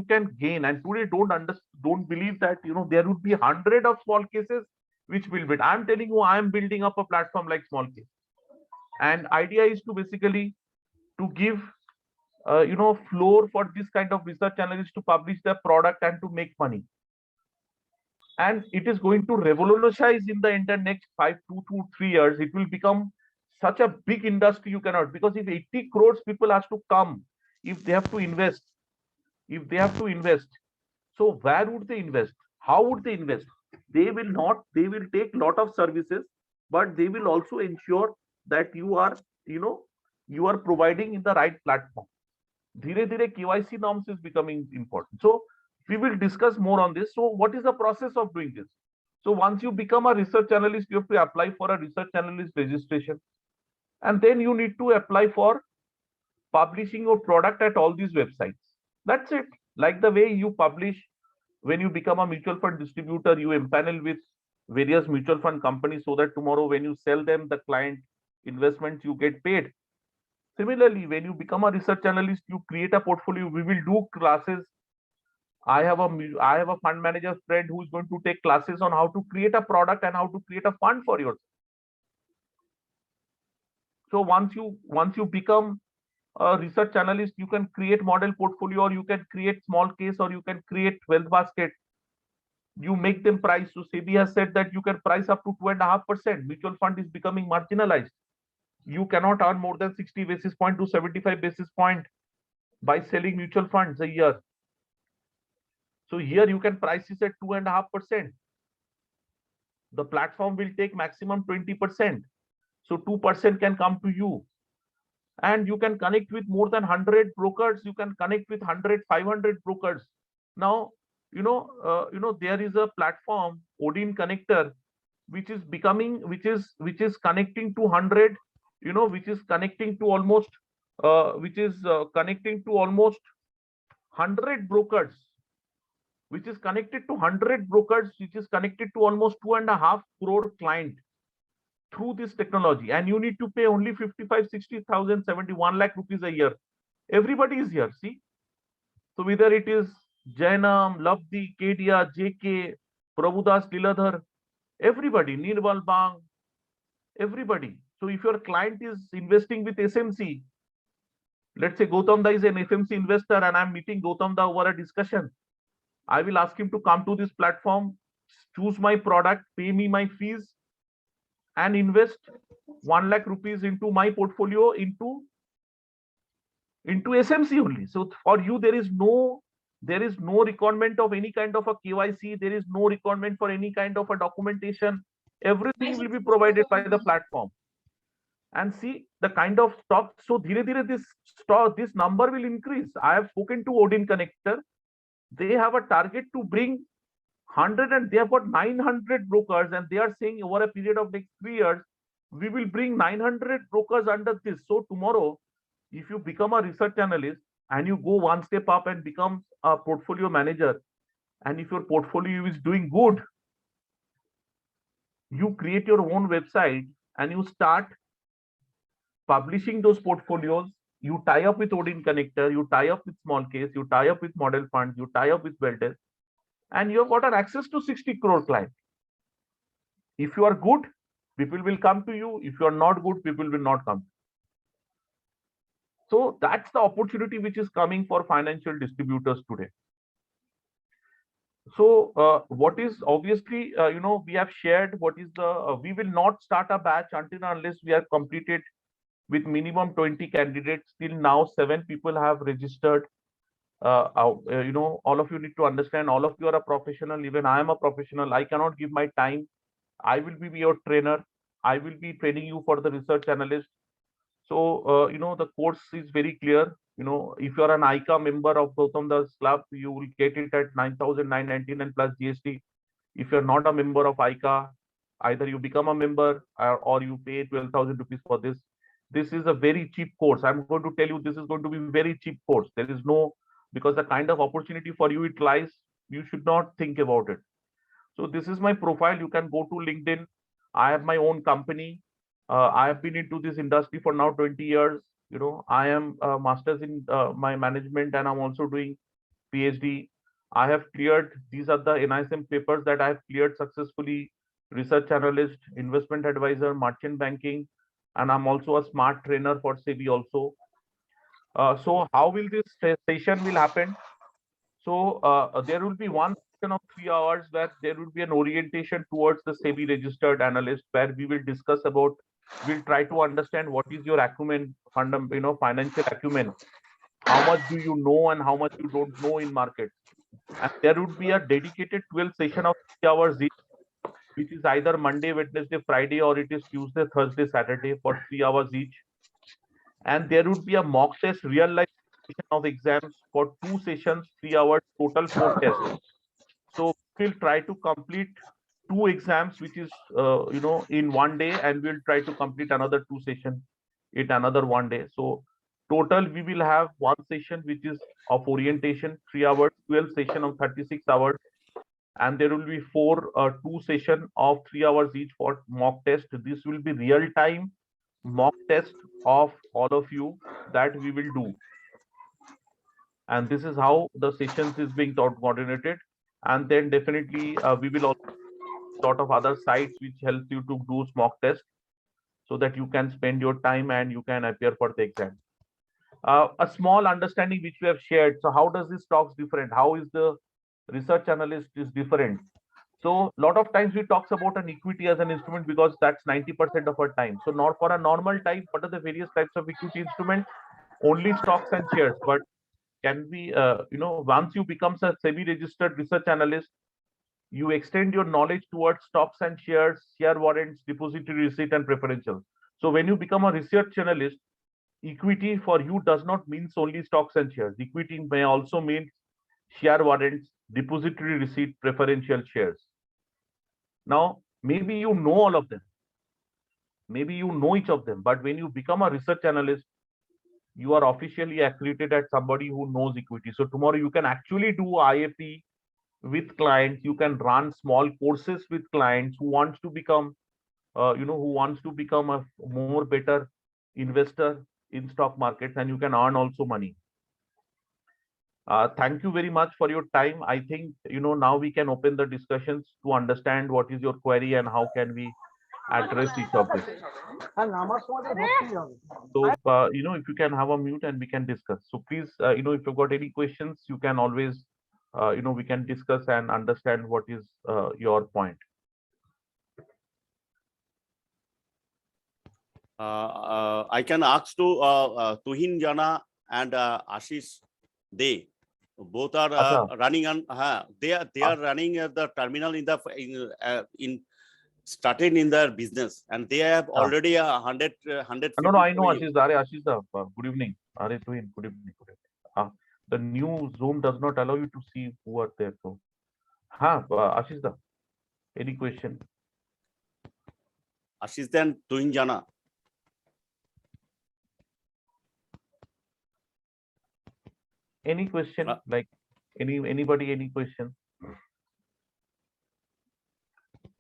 can gain. And today, don't believe that there would be 100 of small cases which will build. I'm telling you, I'm building up a platform like small case, and idea is to basically to give floor for this kind of research analysts to publish their product and to make money. And it is going to revolutionize in the next 2 to 3 years. It will become such a big industry, you cannot, because if 80 crores people has to come, if they have to invest, so where would they invest? How would they invest? They will take lot of services, but they will also ensure that you are providing in the right platform. Dhire dhire KYC norms is becoming important. So we will discuss more on this. So what is the process of doing this? So once you become a research analyst, you have to apply for a research analyst registration, and then you need to apply for publishing your product at all these websites. That's it. Like the way you publish when you become a mutual fund distributor, you empanel with various mutual fund companies so that tomorrow when you sell them the client investments, you get paid. Similarly, when you become a research analyst, you create a portfolio. We will do classes. I have a fund manager friend who is going to take classes on how to create a product and how to create a fund for yourself. So once you become a research analyst, you can create model portfolio, or you can create small case, or you can create wealth basket. You make them price. So SEBI has said that you can price up to 2.5%. Mutual fund is becoming marginalized. You cannot earn more than 60 basis point to 75 basis point by selling mutual funds a year. So here you can price it at 2.5%. The platform will take maximum 20%. So 2% can come to you. And you can connect with more than 100 brokers. You can connect with 100, 500 brokers. Now, there is a platform, Odin Connector, which is connecting to 100, which is connecting to almost 100 brokers, which is connected to 100 brokers, which is connected to almost 2.5 crore client through this technology. And you need to pay only 55, 60,000, 71 lakh rupees a year. Everybody is here, see. So whether it is Jainam, Labdi, Kedia, JK, Prabhudas, Liladhar, everybody, Nirmal Bang, everybody. So if your client is investing with SMC, let's say Gautam Da is an FMC investor and I'm meeting Gautam Da over a discussion, I will ask him to come to this platform, choose my product, pay me my fees, and invest 1 lakh rupees into my portfolio into SMC only. So for you, there is no requirement of any kind of a KYC. There is no requirement for any kind of a documentation. Everything will be provided by the platform. And see the kind of stock. So dhire dhire this number will increase. I have spoken to Odin Connector. They have a target to bring 100, and they have got 900 brokers, and they are saying over a period of next 3 years, we will bring 900 brokers under this. So tomorrow, if you become a research analyst and you go one step up and become a portfolio manager, and if your portfolio is doing good, you create your own website and you start publishing those portfolios. You tie up with Odin Connector, you tie up with Small Case, you tie up with Model Funds, you tie up with Wealth, and you have got an access to 60 crore client. If you are good, people will come to you. If you are not good, people will not come. So that's the opportunity which is coming for financial distributors today. So what is obviously, we have shared what is the, we will not start a batch until unless we are completed with minimum 20 candidates. Till now, 7 people have registered. All of you need to understand, all of you are a professional. Even I am a professional. I cannot give my time. I will be your trainer. I will be training you for the research analyst. So, the course is very clear. If you are an ICA member of Gautam Das Club, you will get it at 9,999 and plus GST. If you're not a member of ICA, either you become a member or you pay 12,000 rupees for this. This is a very cheap course. I'm going to tell you, this is going to be very cheap course. There is no, because the kind of opportunity for you it lies, you should not think about it. So this is my profile. You can go to LinkedIn. I have my own company. I have been into this industry for now 20 years. I am a master's in my management, and I'm also doing PhD. I have cleared, these are the NISM papers that I have cleared successfully: research analyst, investment advisor, merchant banking, and I'm also a smart trainer for SEBI also. So how will this session will happen? So there will be one session of 3 hours where there will be an orientation towards the SEBI registered analyst, where we will discuss about, we'll try to understand what is your acumen, financial acumen. How much do you know and how much you don't know in markets? And there would be a dedicated 12 session of 3 hours each, which is either Monday, Wednesday, Friday, or it is Tuesday, Thursday, Saturday for 3 hours each. And there would be a mock test, real life of exams for 2 sessions, 3 hours, total 4 tests. So we'll try to complete 2 exams, which is in one day, and we'll try to complete another 2 sessions in another one day. So total we will have one session which is of orientation, 3 hours, 12 session of 36 hours, and there will be 2 session of 3 hours each for mock test. This will be real time mock test of all of you that we will do, and this is how the sessions is being coordinated. And then definitely we will also sort of other sites which help you to do mock test, so that you can spend your time and you can appear for the exam. A small understanding which we have shared. So how does this talks different? How is the research analyst is different? So a lot of times we talks about an equity as an instrument because that's 90% of our time. So not for a normal type, what are the various types of equity instrument? Only stocks and shares. But can be, once you become a SEBI registered research analyst, you extend your knowledge towards stocks and shares, share warrants, depository receipt, and preferential. So when you become a research analyst, equity for you does not mean only stocks and shares. Equity may also mean share warrants, depository receipt, preferential shares. Now, maybe you know all of them. Maybe you know each of them, but when you become a research analyst, you are officially accredited as somebody who knows equity. So tomorrow you can actually do IAP with clients. You can run small courses with clients who wants to become, who wants to become a more better investor in stock markets, and you can earn also money. Thank you very much for your time. I think, now we can open the discussions to understand what is your query and how can we address each of this. So, if you can have a mute and we can discuss. So please, if you've got any questions, you can always, we can discuss and understand what is your point. I can ask to Tuhin Jana and Ashish. They both are Acha. running on. They are running the terminal in started in their business, and they have already 150. No, I know Ashish. Ashish, good evening. Tuhin, good evening. Good evening. The new Zoom does not allow you to see who are there. So, Ashish, any question? Ashish then Tuhin Jana. Any question? Like anybody, any question?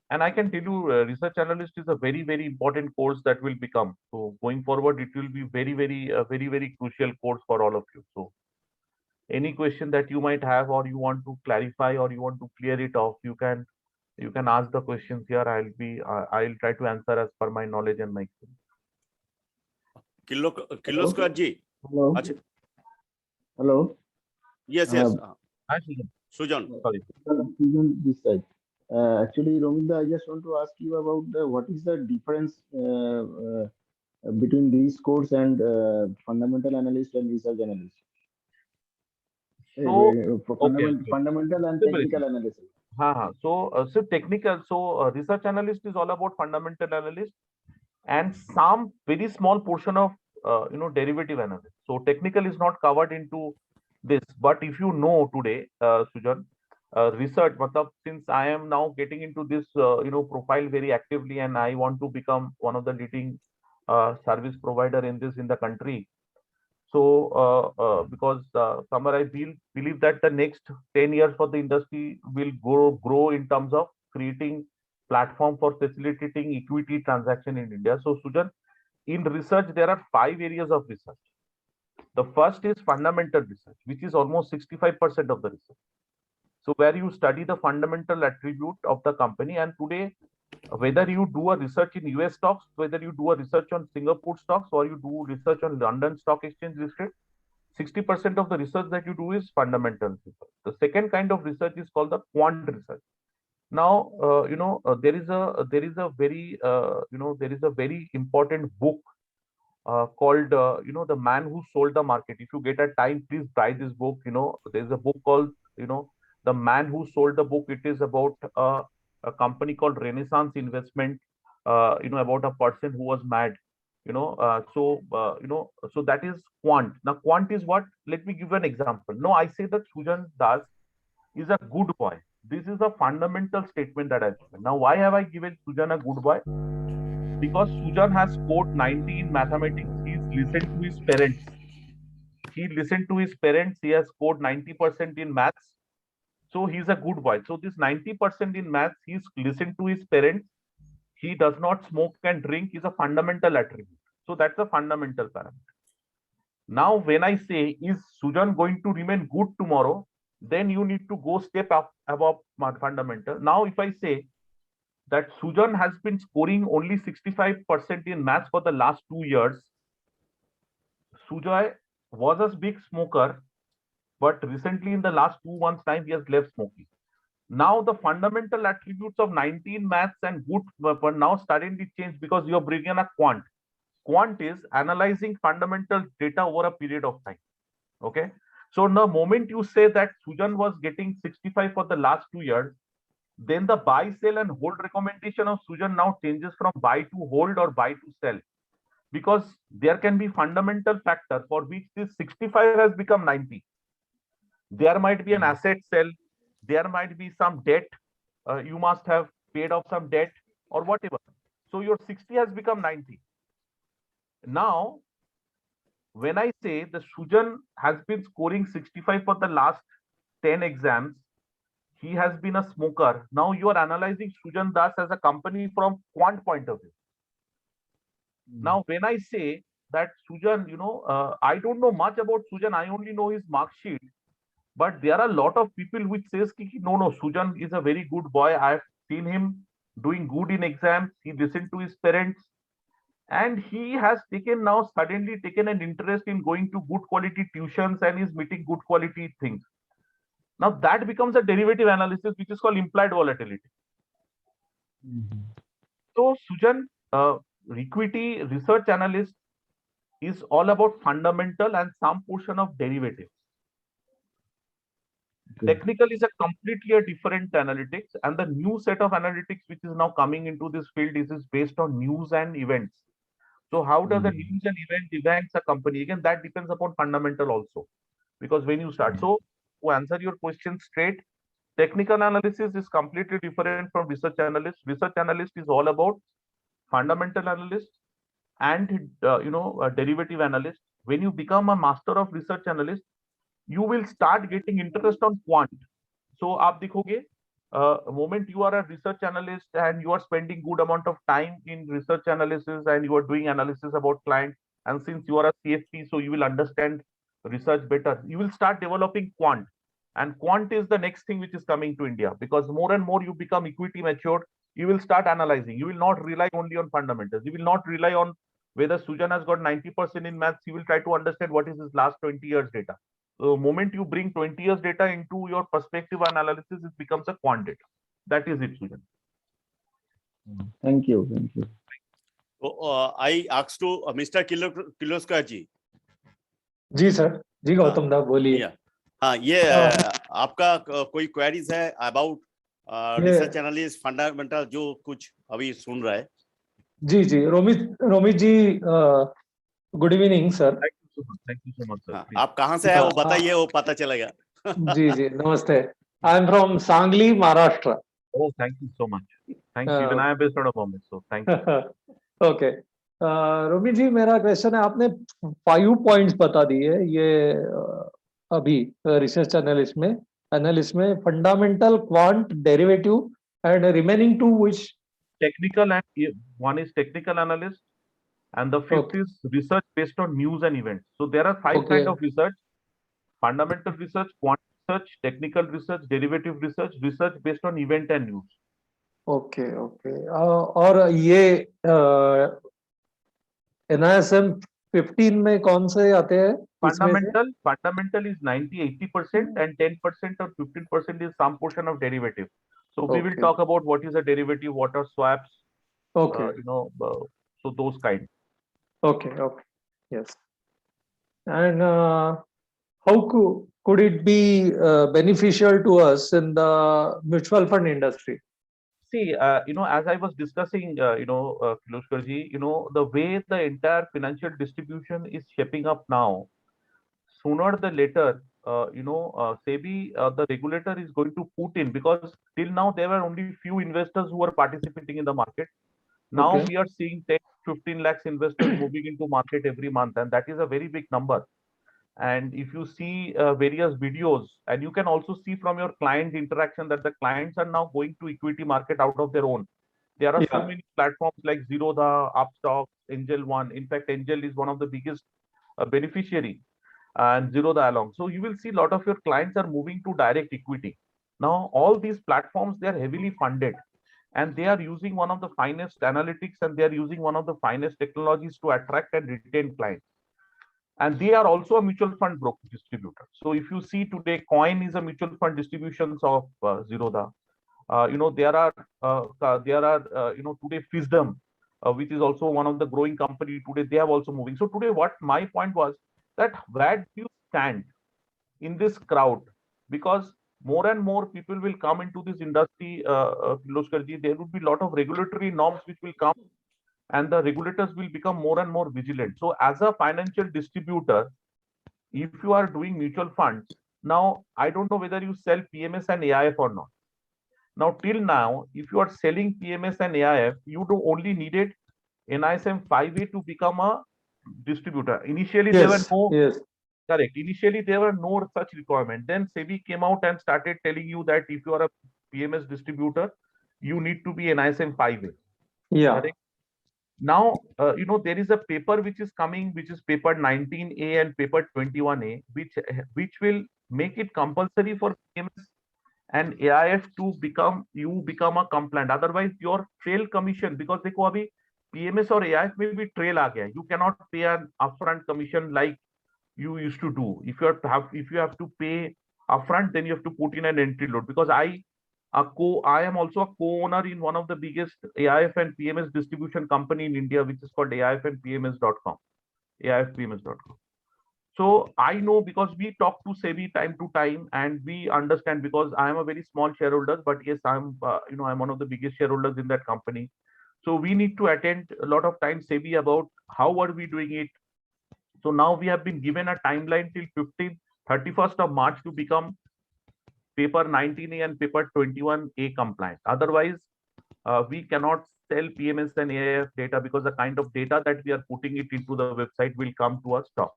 And I can tell you, research analyst is a very, very important course that will become. So going forward, it will be very, very crucial course for all of you. So any question that you might have, or you want to clarify, or you want to clear it off, you can ask the questions here. I'll try to answer as per my knowledge and my experience. Kirloskar ji. Hello. Hello. Yes. Hi, Sujan. Sujan. Sorry. Sujan this side. Actually, Rominda, I just want to ask you about what is the difference between these courses and fundamental analyst and research analyst? Fundamental and technical analysis. So technical. So research analyst is all about fundamental analyst, and some very small portion of derivative analysis. So technical is not covered into this. But if you know today, Sujan, research, since I am now getting into this profile very actively, and I want to become one of the leading service provider in the country. So because Samar, I believe that the next 10 years for the industry will grow in terms of creating platform for facilitating equity transaction in India. So Sujan, in research, there are 5 areas of research. The first is fundamental research, which is almost 65% of the research. So where you study the fundamental attribute of the company, and today, whether you do a research in US stocks, whether you do a research on Singapore stocks, or you do research on London Stock Exchange listed, 60% of the research that you do is fundamental research. The second kind of research is called the quant research. Now, there is a very important book called The Man Who Sold the Market. If you get a time, please buy this book. There's a book called The Man Who Sold the Book. It is about a company called Renaissance Investment, about a person who was mad. So that is quant. Now quant is what? Let me give you an example. No, I say that Sujan Das is a good boy. This is a fundamental statement that I've given. Now, why have I given Sujan a good boy? Because Sujan has scored 90 in mathematics. He's listened to his parents. He has scored 90% in maths. So he's a good boy. So this 90% in maths, he's listened to his parents. He does not smoke and drink is a fundamental attribute. So that's a fundamental parameter. Now, when I say, is Sujan going to remain good tomorrow? Then you need to go step up above my fundamental. Now, if I say that Sujan has been scoring only 65% in maths for the last 2 years, Sujoy was a big smoker, but recently in the last 2 months time, he has left smoking. Now the fundamental attributes of 19 maths and good were now suddenly changed because you are bringing a quant. Quant is analyzing fundamental data over a period of time. Okay. So the moment you say that Sujan was getting 65 for the last 2 years, then the buy, sell, and hold recommendation of Sujan now changes from buy to hold or buy to sell. Because there can be fundamental factor for which this 65 has become 90. There might be an asset sell, there might be some debt, you must have paid off some debt or whatever. So your 60 has become 90. Now, when I say the Sujan has been scoring 65 for the last 10 exams, he has been a smoker. Now you are analyzing Sujan Das as a company from quant point of view. Now, when I say that Sujan, I don't know much about Sujan, I only know his mark sheet. But there are a lot of people which says, no, Sujan is a very good boy. I've seen him doing good in exams. He listened to his parents. And he has suddenly taken an interest in going to good quality tuitions and is meeting good quality things. Now that becomes a derivative analysis, which is called implied volatility. So Sujan, equity research analyst is all about fundamental and some portion of derivatives. Okay. Technical is a completely a different analytics, and the new set of analytics which is now coming into this field is based on news and events. So how does the news and event impacts a company? Again, that depends upon fundamental also. Because when you start, so to answer your question straight, technical analysis is completely different from research analyst. Research analyst is all about fundamental analyst and a derivative analyst. When you become a master of research analyst, you will start getting interest on quant. So आप देखोगे, moment you are a research analyst and you are spending good amount of time in research analysis and you are doing analysis about client, and since you are a CFP, so you will understand research better. You will start developing quant, and quant is the next thing which is coming to India, because more and more you become equity matured, you will start analyzing. You will not rely only on fundamentals. You will not rely on whether Sujan has got 90% in maths. You will try to understand what is his last 20 years data. The moment you bring 20 years data into your perspective analysis, it becomes a quant data. That is it, Sujan. Thank you. Thank you. So, I asked to Mr. Kirloskar ji. जी sir, जी गौतम दा बोलिए। Yeah. हाँ, ये आपका कोई queries है about research analyst fundamental जो कुछ अभी सुन रहा है? जी जी, Romit ji, good evening sir. Thank you so much, sir. हाँ, आप कहाँ से है वो बताइए, वो पता चलेगा। जी जी, नमस्ते। I am from Sangli, Maharashtra. Oh, thank you so much. Thank you. Even I am based out of Bombay, so thank you. Okay, Romit ji, मेरा क्वेश्चन है, आपने 5 पॉइंट्स बता दिए ये अभी रिसर्च एनालिस्ट में fundamental, quant, derivative and remaining 2 which Technical, and one is technical analyst, and the fifth is research based on news and events. So there are 5 kind of research: fundamental research, quant research, technical research, derivative research, research based on event and news. Okay okay, और ये NISM 15 में कौन से आते हैं? Fundamental is 90-80%, and 10% or 15% is some portion of derivative. So we will talk about what is a derivative, what are swaps, so those kind. Okay, yes. And how could it be beneficial to us in the mutual fund industry? See, as I was discussing, Kirloskar ji, the way the entire financial distribution is shaping up now, sooner the later, SEBI, the regulator is going to put in, because till now there were only few investors who were participating in the market. Now we are seeing 10-15 lakhs investors moving into market every month, and that is a very big number. And if you see various videos, and you can also see from your client interaction that the clients are now going to equity market out of their own. There are so many platforms like Zerodha, Upstox, Angel One. In fact, Angel is one of the biggest beneficiary, and Zerodha along. So you will see a lot of your clients are moving to direct equity. Now, all these platforms, they are heavily funded, and they are using one of the finest analytics, and they are using one of the finest technologies to attract and retain clients. And they are also a mutual fund broker distributor. So if you see today, Coin is a mutual fund distributions of Zerodha. There are today Fisdom, which is also one of the growing company today. They have also moving. So today, what my point was that where do you stand in this crowd? Because more and more people will come into this industry, Kirloskar ji, there would be a lot of regulatory norms which will come, and the regulators will become more and more vigilant. So as a financial distributor, if you are doing mutual funds, now I don't know whether you sell PMS and AIF or not. Now, till now, if you are selling PMS and AIF, you do only needed NISM 5A to become a distributor. Initially, there were no correct. Initially, there were no such requirement. Then SEBI came out and started telling you that if you are a PMS distributor, you need to be NISM 5A. Yeah. Correct? Now, there is a paper which is coming, which is paper 19A and paper 21A, which will make it compulsory for PMS and AIF to become a compliant. Otherwise, your trail commission, because देखो अभी PMS और AIF में भी trail आ गया. You cannot pay an upfront commission like you used to do. If you have to pay upfront, then you have to put in an entry load. Because I I am also a co-owner in one of the biggest AIF and PMS distribution company in India, which is called AIFandPMS.com. AIFPMS.com. So I know because we talk to SEBI time to time, and we understand because I am a very small shareholder, but yes, I'm I'm one of the biggest shareholders in that company. So we need to attend a lot of times SEBI about how are we doing it. So now we have been given a timeline till 31st of March to become paper 19A and paper 21A compliant. Otherwise, we cannot sell PMS and AIF data because the kind of data that we are putting it into the website will come to a stop.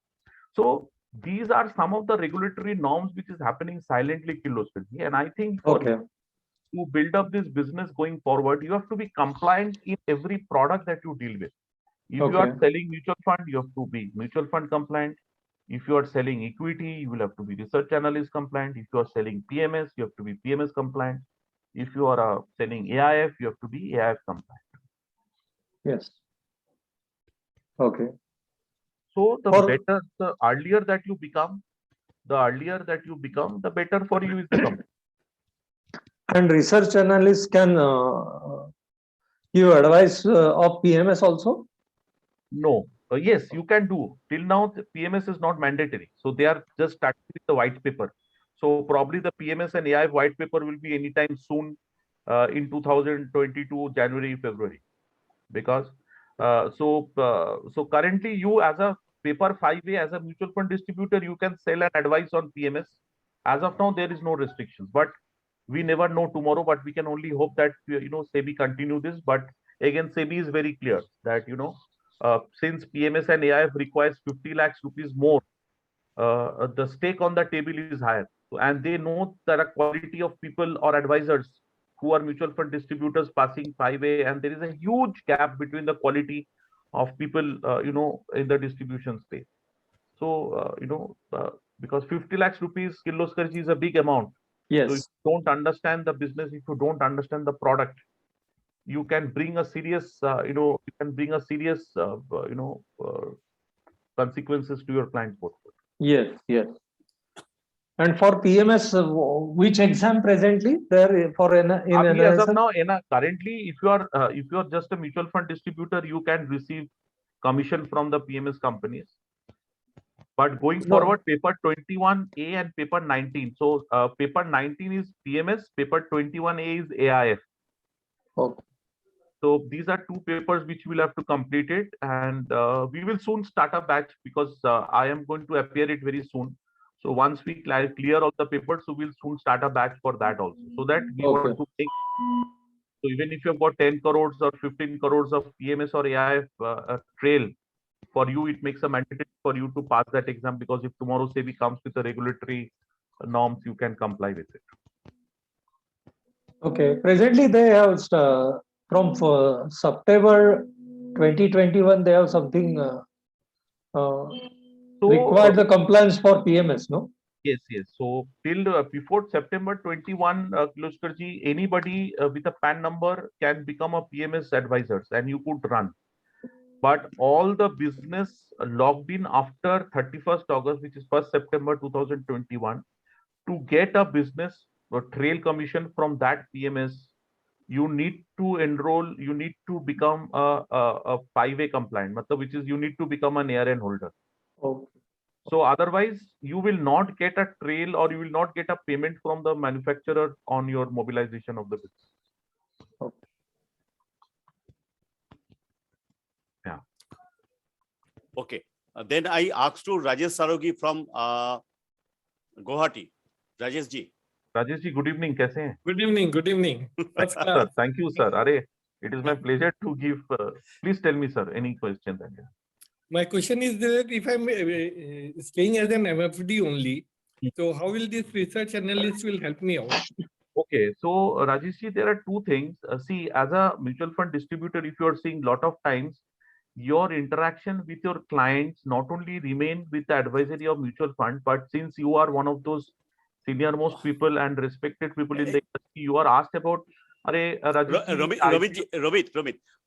So these are some of the regulatory norms which is happening silently, Kirloskar, and I think for Okay. to build up this business going forward, you have to be compliant in every product that you deal with. If you are Okay. selling mutual fund, you have to be mutual fund compliant. If you are selling equity, you will have to be research analyst compliant. If you are selling PMS, you have to be PMS compliant. If you are selling AIF, you have to be AIF compliant. Yes. Okay. So the For- better, the earlier that you become, the better for you is the company. And research analysts can give advice of PMS also? No. Yes, you can do. Till now, the PMS is not mandatory. So they are just starting with the white paper. So probably the PMS and AI white paper will be anytime soon in 2022, January, February. Because so currently you as a paper 5A, as a mutual fund distributor, you can sell and advise on PMS. As of now, there is no restrictions. But we never know tomorrow, but we can only hope that SEBI continue this. But again, SEBI is very clear that since PMS and AIF requires 50 lakhs rupees more, the stake on the table is higher. And they know that a quality of people or advisors who are mutual fund distributors passing 5A, and there is a huge gap between the quality of people, in the distribution space. So, because 50 lakhs rupees, Kirloskar, is a big amount. Yes. So if you don't understand the business, if you don't understand the product, you can bring a serious, consequences to your client portfolio. Yes. Yes. And for PMS, which exam presently there for in As of NISL? now, currently, if you are just a mutual fund distributor, you can receive commission from the PMS companies. But going No. forward, paper 21A and paper 19. So paper 19 is PMS, paper 21A is AIF. Okay. So these are two papers which we'll have to complete it, and we will soon start a batch because I am going to appear it very soon. So once we clear all the papers, so we'll soon start a batch for that also. So that we Okay. want to make. So even if you've got 10 crores or 15 crores of PMS or AIF trail, for you it makes a mandatory for you to pass that exam, because if tomorrow SEBI comes with the regulatory norms, you can comply with it. Okay. Presently, they have from September 2021. They have something required the compliance for PMS. No. Yes. So till before September 21, Kirloskarji, anybody with a PAN number can become a PMS advisors, and you could run. But all the business logged in after 31st August, which is 1st September 2021, to get a business or trail commission from that PMS, you need to enroll, you need to become a 5A compliant, which is you need to become an ARN holder. Okay. So otherwise, you will not get a trail or you will not get a payment from the manufacturer on your mobilization of the business. Okay. Yeah. Okay. Then I asked to Rajesh Sarogi from Guwahati. Rajesh ji. Rajesh ji, good evening. Kaise hain? Good evening. Good evening. First class. Sir, thank you, sir. Are, it is my pleasure to give. Please tell me, sir, any question that you have. My question is that if I'm staying as an MFD only, so how will this research analyst will help me out? Okay, so Rajesh ji, there are two things. See, as a mutual fund distributor, if you are seeing a lot of times, your interaction with your clients not only remain with the advisory of mutual fund, but since you are one of those senior most people and respected people in the industry, you are asked about. Romit,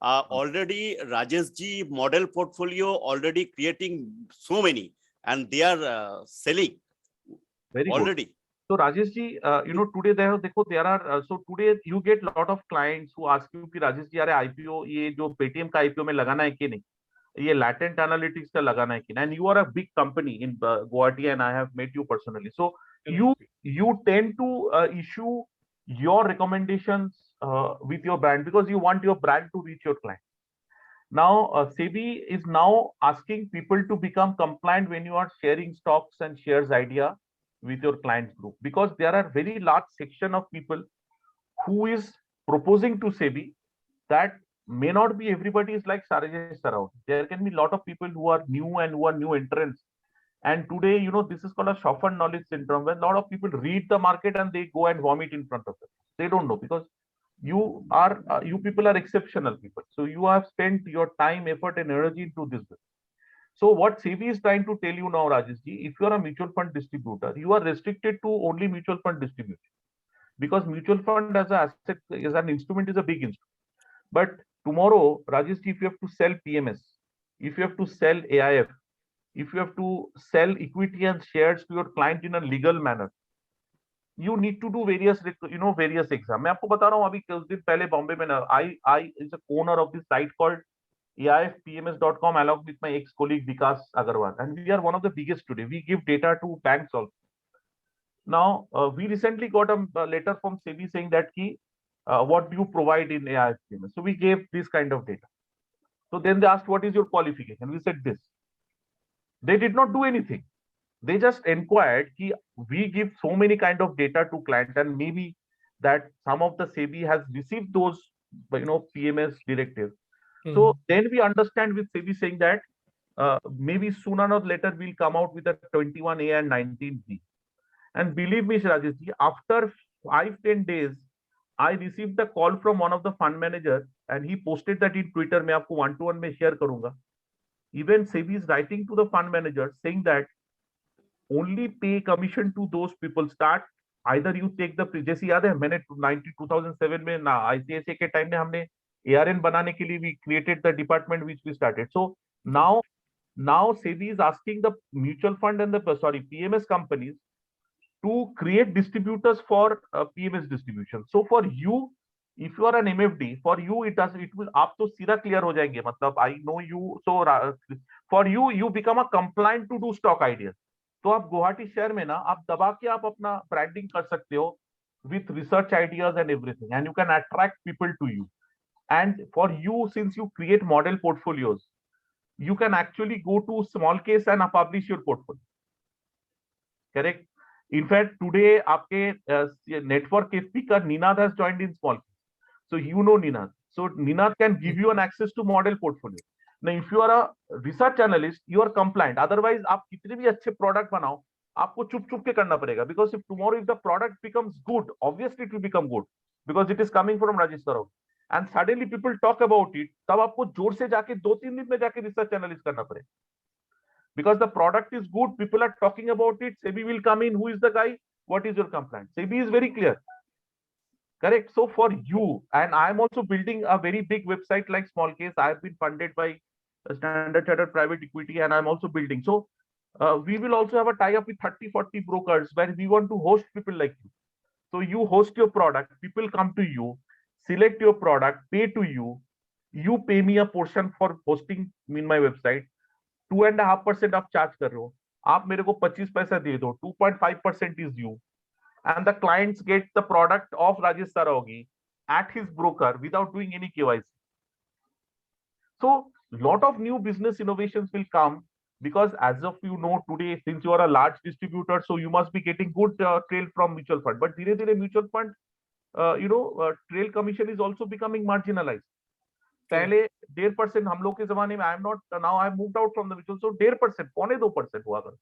already Rajesh ji model portfolio already creating so many, and they are selling very already. good. So Rajesh ji, today there are so today you get lot of clients who ask you कि राजेश जी अरे IPO ये जो Paytm का IPO में लगाना है कि नहीं, ये latent analytics का लगाना है कि नहीं, and you are a big company in Guwahati and I have met you personally, so you tend to issue your recommendations with your brand because you want your brand to reach your client. Now SEBI is now asking people to become compliant when you are sharing stocks and shares idea with your client group, because there are very large section of people who is proposing to SEBI that may not be everybody is like Rajesh Sarao. There can be a lot of people who are new and who are new entrants. And today, this is called a softened knowledge syndrome, when a lot of people read the market and they go and vomit in front of them. They don't know because you people are exceptional people. So you have spent your time, effort, and energy into this business. So what SEBI is trying to tell you now, Rajesh ji, if you are a mutual fund distributor, you are restricted to only mutual fund distribution, because mutual fund as an asset, as an instrument, is a big instrument. But tomorrow, Rajesh ji, if you have to sell PMS, if you have to sell AIF, if you have to sell equity and shares to your client in a legal manner, you need to do various exam. मैं आपको बता रहा हूँ, अभी कुछ दिन पहले बॉम्बे में ना, I is a owner of this site called AIFPMS.com along with my ex-colleague Vikas Agarwal, and we are one of the biggest today. We give data to banks also. Now, we recently got a letter from SEBI saying that what do you provide in AIFPMS? So we gave this kind of data. So then they asked, what is your qualification? We said this. They did not do anything. They just inquired कि we give so many kind of data to client, and maybe that some of the SEBI has received those PMS directives. So then we understand with SEBI saying that maybe sooner or later we'll come out with a 21A and 19B. And believe me, Rajesh ji, after 5-10 days, I received the call from one of the fund managers, and he posted that in Twitter. मैं आपको 1-to-1 में share करूंगा. Even SEBI is writing to the fund manager saying that only pay commission to those people. Start either you take the, जैसे याद है मैंने 2007 में ना ICICI के टाइम में हमने ARN बनाने के लिए we created the department which we started. So now SEBI is asking the mutual fund and the PMS companies to create distributors for PMS distribution. So for you, if you are an MFD, for you it will आप तो सीधा clear हो जाएंगे, मतलब I know you, so for you become a compliant to do stock ideas. तो आप गुवाहाटी शहर में ना आप दबा के आप अपना ब्रांडिंग कर सकते हो with research ideas and everything, and you can attract people to you. And for you, since you create model portfolios, you can actually go to small case and publish your portfolio. Correct? In fact, today आपके network speaker Ninad has joined in small case. So you know Ninad. So Ninad can give you an access to model portfolio. Now, if you are a research analyst, you are compliant. Otherwise, आप कितने भी अच्छे product बनाओ, आपको चुप के करना पड़ेगा. Because if tomorrow if the product becomes good, obviously it will become good because it is coming from Rajesh Sarao. And suddenly people talk about it, तब आपको जोर से जाके 2-3 दिन में जाके research analyst करना पड़ेगा. Because the product is good, people are talking about it. SEBI will come in. Who is the guy? What is your compliance? SEBI is very clear. Correct. So for you, and I am also building a very big website like Small Case. I have been funded by Standard Chartered Private Equity, and I'm also building. So we will also have a tie-up with 30-40 brokers where we want to host people like you. So you host your product, people come to you, select your product, pay to you. You pay me a portion for hosting in my website. 2.5% आप charge कर रहे हो, आप मेरे को 25 पैसा दे दो, 2.5% is you, and the clients get the product of Rajesh Saraogi at his broker without doing any KYC. So lot of new business innovations will come because as of today, since you are a large distributor, so you must be getting good trail from mutual fund. But धीरे-धीरे mutual fund, trail commission is also becoming marginalized. पहले 1.5% हम लोग के जमाने में, now I have moved out from the mutual, so 1.5%, 2% हुआ कर.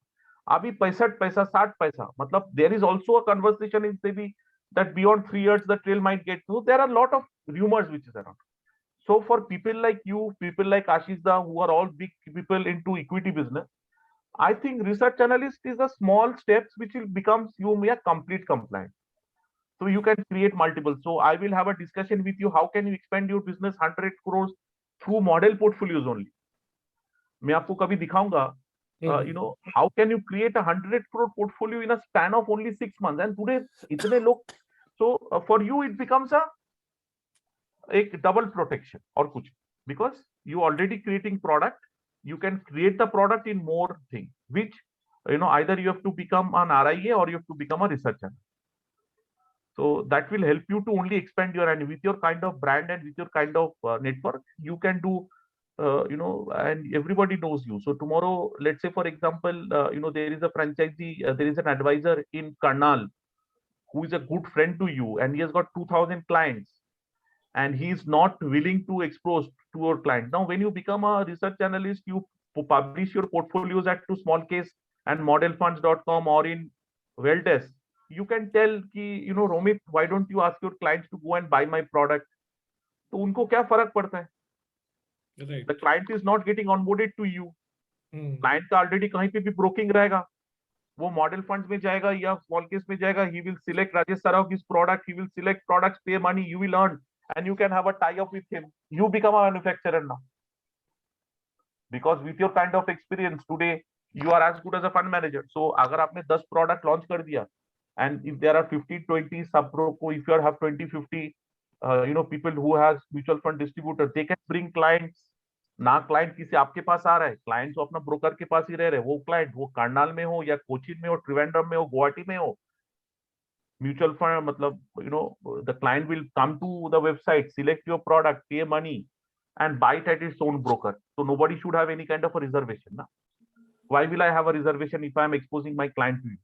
अभी 65 पैसा 60 पैसा, मतलब there is also a conversation in SEBI that beyond 3 years the trail might get. So there are a lot of rumors which is around. So for people like you, people like Ashish Da, who are all big people into equity business, I think research analyst is a small steps which will become you a complete compliant. So you can create multiple. So I will have a discussion with you. How can you expand your business 100 crores through model portfolios only? मैं आपको कभी दिखाऊंगा you know, how can you create 100 crore portfolio in a span of only 6 months? And today itne log, so for you it becomes a double protection or kuch, because you already creating product, you can create the product in more thing, which, you know, either you have to become an RIA or you have to become a researcher. So that will help you to only expand your, and with your kind of brand and with your kind of network, you can do, you know, and everybody knows you. So tomorrow, let's say, for example, you know, there is a franchisee, there is an advisor in Karnal who is a good friend to you, and he has got 2,000 clients, and he is not willing to expose to your client. Now, when you become a research analyst, you publish your portfolios at to small case and modelfunds.com or in Welltest. You can tell कि, you know, Romit, why don't you ask your clients to go and buy my product? तो उनको क्या फर्क पड़ता है? Right. The client is not getting onboarded to you. Client का already कहीं पे भी broking रहेगा. वो model funds में जाएगा या small case में जाएगा. He will select Rajesh Saraf his product. He will select products, pay money. You will earn, and you can have a tie-up with him. You become a manufacturer now. Because with your kind of experience today, you are as good as a fund manager. So अगर आपने 10 product launch कर दिया, and if there are 50, 20 sub broco, if you have 20, 50, you know, people who has mutual fund distributor, they can bring clients. ना client किसी आपके पास आ रहा है, client तो अपना ब्रोकर के पास ही रह रहे, वो क्लाइंट वो कर्नाल में हो या कोचिन में हो, त्रिवेंद्रम में हो, गुवाहाटी में हो, म्यूचुअल फंड मतलब, you know, the client will come to the website, select your product, pay money, and buy it at its own broker. So nobody should have any kind of a reservation. Na? Why will I have a reservation if I am exposing my client to you?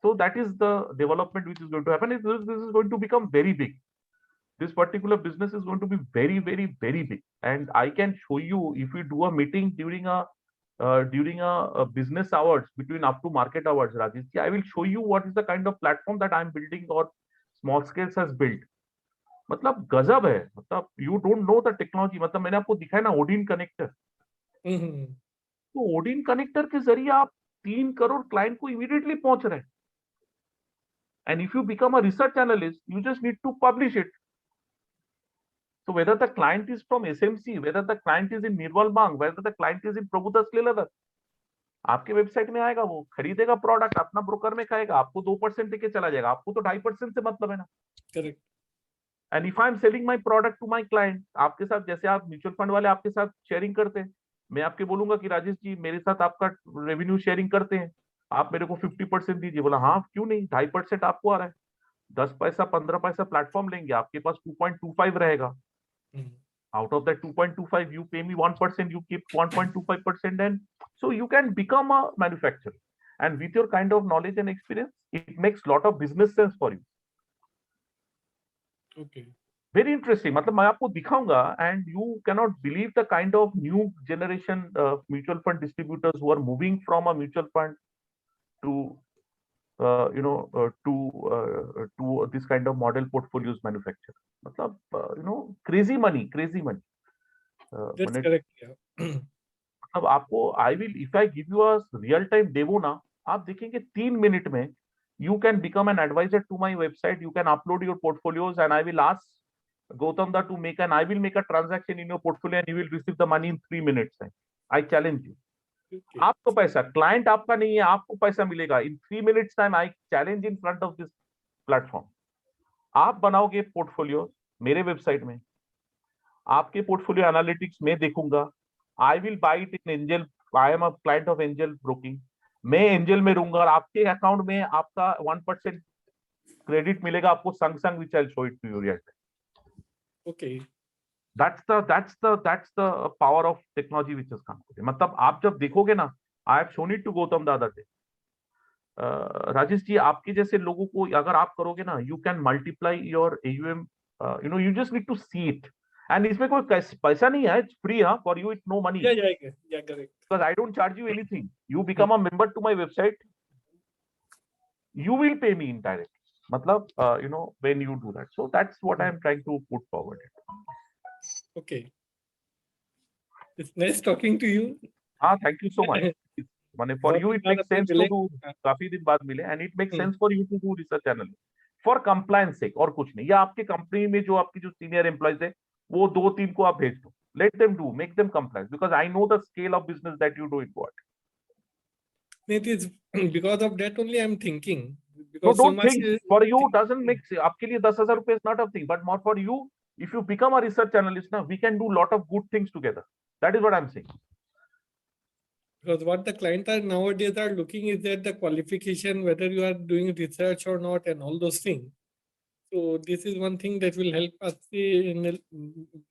So that is the development which is going to happen. This is going to become very big. This particular business is going to be very, very, very big. And I can show you, if we do a meeting during a business hours between up to market hours, Rajesh, I will show you what is the kind of platform that I'm building or small scales has built. मतलब गजब है, मतलब you don't know the technology. मतलब मैंने आपको दिखाया ना Odin connector, तो ओडिन कनेक्टर के जरिए आप 3 करोड़ क्लाइंट को इमीडिएटली पहुंच रहे हैं. And if you become a research analyst, you just need to publish it. So whether the client is from SMC, whether the client is in Nirmal Bang, whether the client is in Prabhudas Leather, आपके website में आएगा, वो खरीदेगा product, अपना broker में खाएगा, आपको 2% देके चला जाएगा, आपको तो 2.5% से मतलब है ना. Correct. And if I am selling my product to my client, आपके साथ जैसे आप म्यूचुअल फंड वाले आपके साथ शेयरिंग करते हैं, मैं आपके बोलूंगा कि राजेश जी मेरे साथ आपका रेवेन्यू शेयरिंग करते हैं, आप मेरे को 50% दीजिए. बोला हाँ क्यों नहीं, 2.5% आपको आ रहा है, 10 पैसा 15 पैसा प्लेटफॉर्म लेंगे, आपके पास 2.25 रहेगा. Out of that 2.25, you pay me 1%, you keep 1.25%, and so you can become a manufacturer. And with your kind of knowledge and experience, it makes lot of business sense for you. Okay. Very interesting. मतलब मैं आपको दिखाऊंगा, and you cannot believe the kind of new generation mutual fund distributors who are moving from a mutual fund to you know to this kind of model portfolios manufacture. मतलब you know crazy money. That's correct. Yeah. अब आपको I will, if I give you a real time demo ना, आप देखेंगे 3 minute में you can become an advisor to my website. You can upload your portfolios, and I will ask Gautam da to make, and I will make a transaction in your portfolio, and you will receive the money in 3 minutes. I challenge you. Okay. आपको पैसा, client आपका नहीं है, आपको पैसा मिलेगा in 3 minutes time. I challenge in front of this platform. आप बनाओगे पोर्टफोलियो मेरे वेबसाइट में, आपके पोर्टफोलियो एनालिटिक्स में देखूंगा. I will buy it in Angel. I am a client of Angel Broking. मैं एंजल में रहूंगा और आपके अकाउंट में आपका 1% क्रेडिट मिलेगा आपको संग संग, which I'll show it to you real time. Okay. That's the power of technology which has come. मतलब आप जब देखोगे ना, I have shown it to Gautam the other day. Rajesh ji आपके जैसे लोगों को अगर आप करोगे ना, you can multiply your AUM. You know, you just need to see it. And इसमें कोई पैसा नहीं है, it's free. हाँ, for you it's no money. Yeah, correct. Because I don't charge you anything. You become a member to my website, you will pay me indirectly. मतलब you know, when you do that. So that's what I am trying to put forward. Okay. It's nice talking to you. हाँ, thank you so much. माने for you it makes sense to do. काफी दिन बाद मिले, and it makes sense for you to do research analysis for compliance sake और कुछ नहीं. या आपके कंपनी में जो आपकी जो senior employees है, वो 2-3 को आप भेज दो. Let them do, make them compliant, because I know the scale of business that you do in what. It is because of that only I'm thinking. No, Because so don't much think. For you, doesn't make sense. आपके लिए 10,000 रुपए is not a thing, but more for you. If you become a research analyst, now we can do lot of good things together. That is what I'm saying. because what the client are nowadays are looking is that the qualification, whether you are doing research or not, and all those things. So this is one thing that will help us in a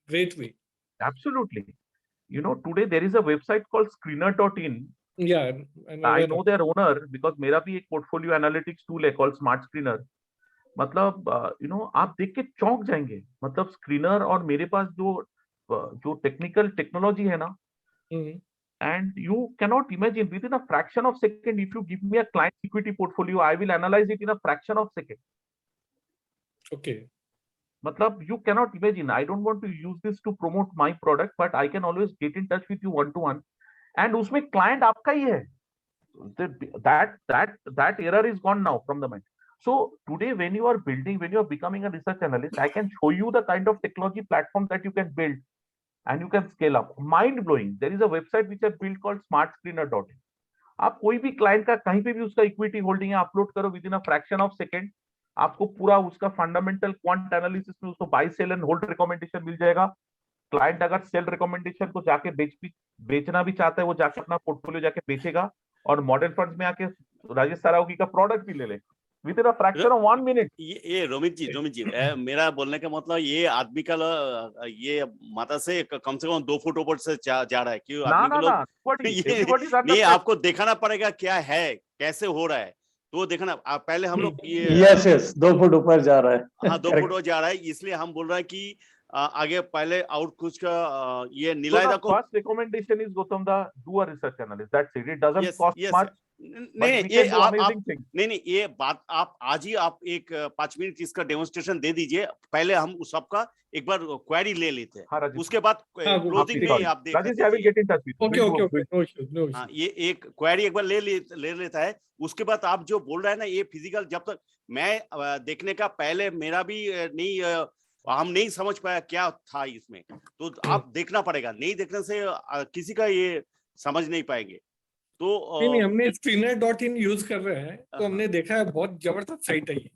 great way. Absolutely. You know, today there is a website called screener.in. Yeah, I'm I aware know of. their owner because मेरा भी एक portfolio analytics tool है called Smart Screener. मतलब you know आप देख के चौंक जाएंगे. मतलब screener और मेरे पास जो technical technology है ना, Mhm. and you cannot imagine within a fraction of second, if you give me a client equity portfolio, I will analyze it in a fraction of second. Okay. मतलब you cannot imagine. I don't want to use this to promote my product, but I can always get in touch with you one to one. And उसमें client आपका ही है. That error is gone now from the mind. So today, when you are becoming a research analyst, I can show you the kind of technology platform that you can build, and you can scale up. Mind blowing. There is a website which I built called smartscreener.in. आप कोई भी client का कहीं पे भी उसका equity holding है upload करो within a fraction of second, आपको पूरा उसका फंडामेंटल क्वांट एनालिसिस में उसको buy sell and hold recommendation मिल जाएगा. क्लाइंट अगर सेल रिकमेंडेशन को जाके बेचना भी चाहता है, वो जाके अपना पोर्टफोलियो जाके बेचेगा और मॉडल फंड्स में आके राजेश सारावगी का प्रोडक्ट भी ले ले with in a fraction of 1 minute. ये रोमित जी मेरा बोलने का मतलब ये आदमी का ये माथा से कम 2 फुट ऊपर से जा रहा है क्यों आदमी के लोग नहीं आपको दिखाना पड़ेगा क्या है कैसे हो रहा है तो देखना पहले हम लोग ये यस 2 फुट ऊपर जा रहा है. हाँ 2 फुट ऊपर जा रहा है इसलिए हम बोल रहे हैं कि आगे पहले आउट कुछ का ये निलायदा को फर्स्ट रिकमेंडेशन इज गौतम दा do a research analysis that's it. It doesn't cost much. नहीं ये आप नहीं ये बात आप आज ही आप एक 5 मिनट इसका डेमोन्स्ट्रेशन दे दीजिए. पहले हम उस सबका एक बार क्वेरी ले लेते हैं. हाँ, उसके बाद क्लोजिंग में आप देख Rajesh I will get in touch with. Okay no issues. हाँ ये एक क्वेरी एक बार ले लेता है. उसके बाद आप जो बोल रहे हैं ना ये फिजिकल जब तक मैं देखने का पहले मेरा भी नहीं हम नहीं समझ पाया क्या था इसमें तो आप देखना पड़ेगा. नहीं देखने से किसी का ये समझ नहीं पाएंगे. तो नहीं हमने screener.in यूज कर रहे हैं तो हमने देखा है बहुत जबरदस्त साइट है ये.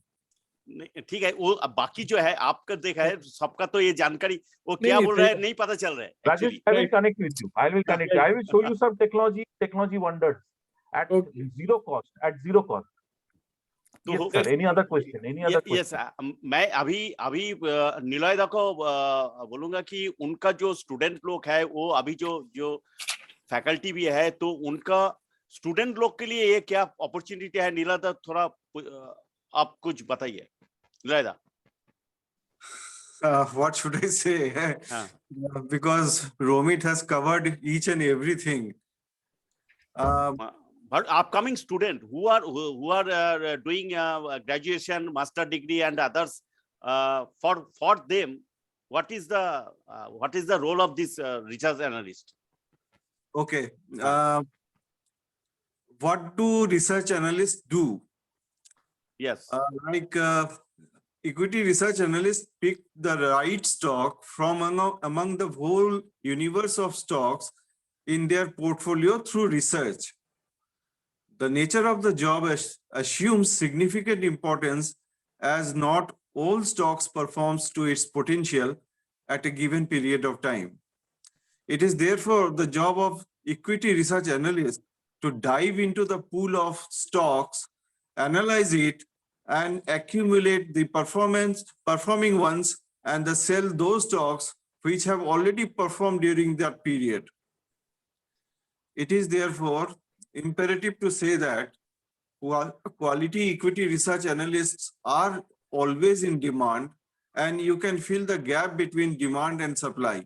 ठीक है वो बाकी जो है आपका देखा है सबका तो ये जानकारी वो क्या बोल रहा है नहीं पता चल रहा है. Rajesh I will connect with you. I will show you some technology wonders at zero cost. तो yes, sir. Any other question? Yes, मैं अभी निलयदा को बोलूंगा कि उनका जो स्टूडेंट लोग है वो अभी जो फैकल्टी भी है तो उनका स्टूडेंट लोग के लिए ये क्या अपॉर्चुनिटी है निलयदा थोड़ा आप कुछ बताइए निलयदा. What should I say? Because Romit has covered each and everything. But upcoming student who are doing graduation, master degree, and others, for them, what is the role of this research analyst? Okay, what do research analysts do? Yes, equity research analysts pick the right stock from among the whole universe of stocks in their portfolio through research. The nature of the job assumes significant importance as not all stocks performs to its potential at a given period of time. It is therefore the job of equity research analysts to dive into the pool of stocks, analyze it, and accumulate the performing ones and sell those stocks which have already performed during that period. It is therefore imperative to say that quality equity research analysts are always in demand, and you can fill the gap between demand and supply.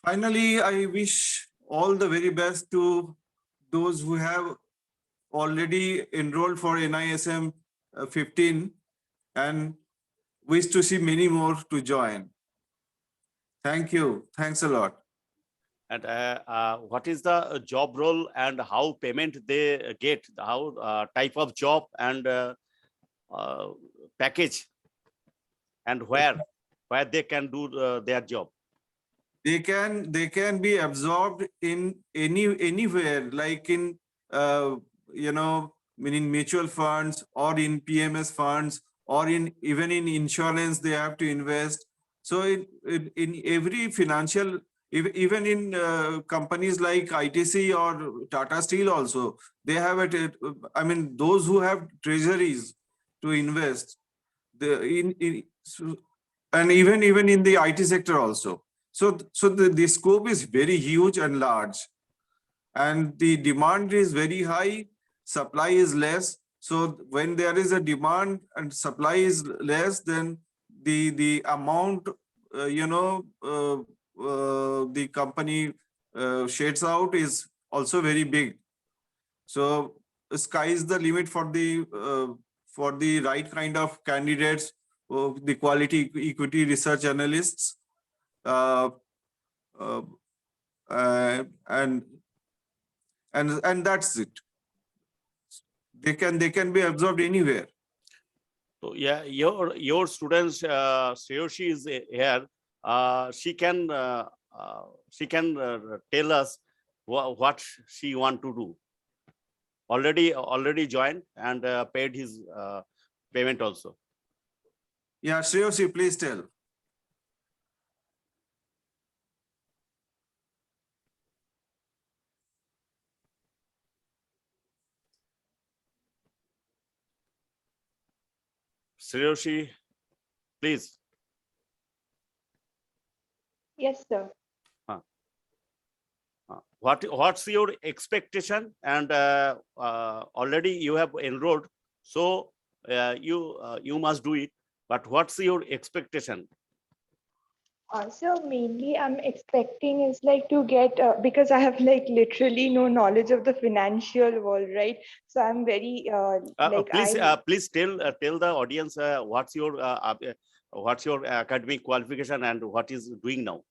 Finally, I wish all the very best to those who have already enrolled for NISM 15 and wish to see many more to join. Thank you. Thanks a lot. and what is the job role and how payment they get? How type of job and package and where they can do their job? they can be absorbed in anywhere, like in in mutual funds or in PMS funds or even in insurance they have to invest. So in every financial, even in companies like ITC or Tata Steel also, they have it. I mean, those who have treasuries to invest, and even in the IT sector also. So the scope is very huge and large, and the demand is very high, supply is less. So when there is a demand and supply is less, then the amount the company sheds out is also very big. So the sky is the limit for the right kind of candidates, the quality equity research analysts, uh, uh, and that's it. They can be absorbed anywhere. So yeah, your students, Shreyoshi is here. She can tell us what she want to do. Already joined and paid his payment also. Yeah, Shreyoshi, please tell. Shreyoshi, please. Yes, sir. What's your expectation? And already you have enrolled, so you must do it. But what's your expectation? So mainly I'm expecting is like to get, because I have like literally no knowledge of the financial world, right? So I'm very Please tell the audience what's your academic qualification and what is doing now.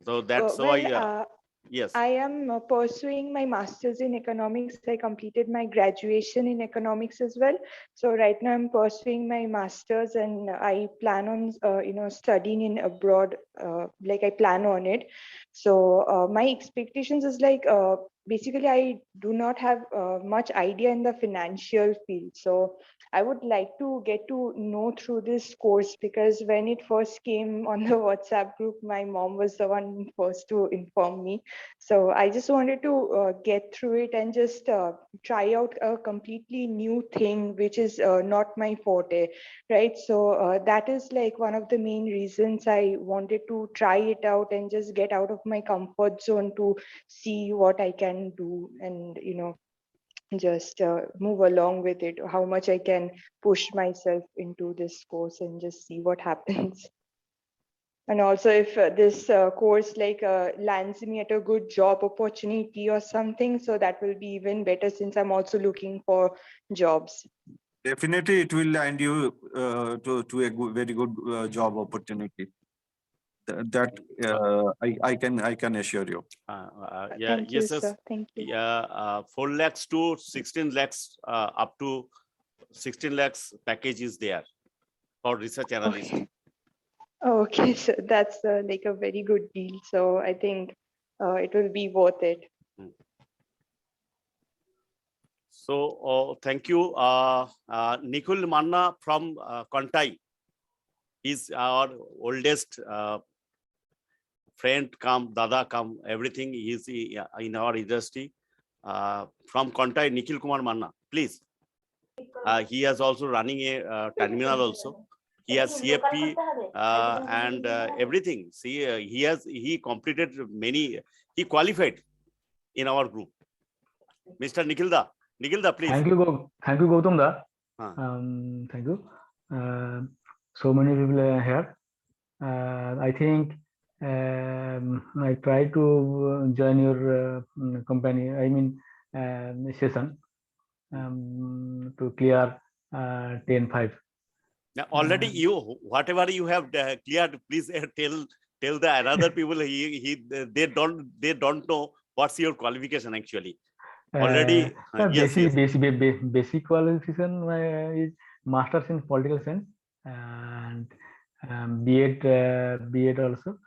So that's why. Yes. I am pursuing my master's in economics. I completed my graduation in economics as well. So right now I'm pursuing my master's, and I plan on, studying in abroad. Like I plan on it. So my expectations is like, basically I do not have much idea in the financial field. So I would like to get to know through this course, because when it first came on the WhatsApp group, my mom was the one first to inform me. So I just wanted to get through it and just try out a completely new thing, which is not my forte, right? So that is like one of the main reasons I wanted to try it out and just get out of my comfort zone to see what I can do, and just move along with it, how much I can push myself into this course and just see what happens. And also if this course lands me at a good job opportunity or something, so that will be even better, since I'm also looking for jobs. Definitely, it will land you to a very good job opportunity. I can assure you. Yeah. Thank Yes. you, sir. Thank you. Yeah. 4 lakhs to 16 lakhs, up to 16 lakhs package is there for research analyst. Okay, so that's like a very good deal. So I think it will be worth it. So thank you, Nikhil Manna from Kontai. He's our oldest friend, come dada, come everything. He's in our industry. From Kontai, Nikhil Kumar Manna, please. He has also running a terminal also. He has CFP and everything. See, he completed many. He qualified in our group. Mr. Nikhilda, please. Thank you, Gautam da. Thank you. So many people are here. I think I try to join your company. I mean, session to clear 10-5. Now, already whatever you have cleared, please tell the another people. They don't know what's your qualification actually. Already, yes. Basic qualification is Masters in Political Science and B.Ed also,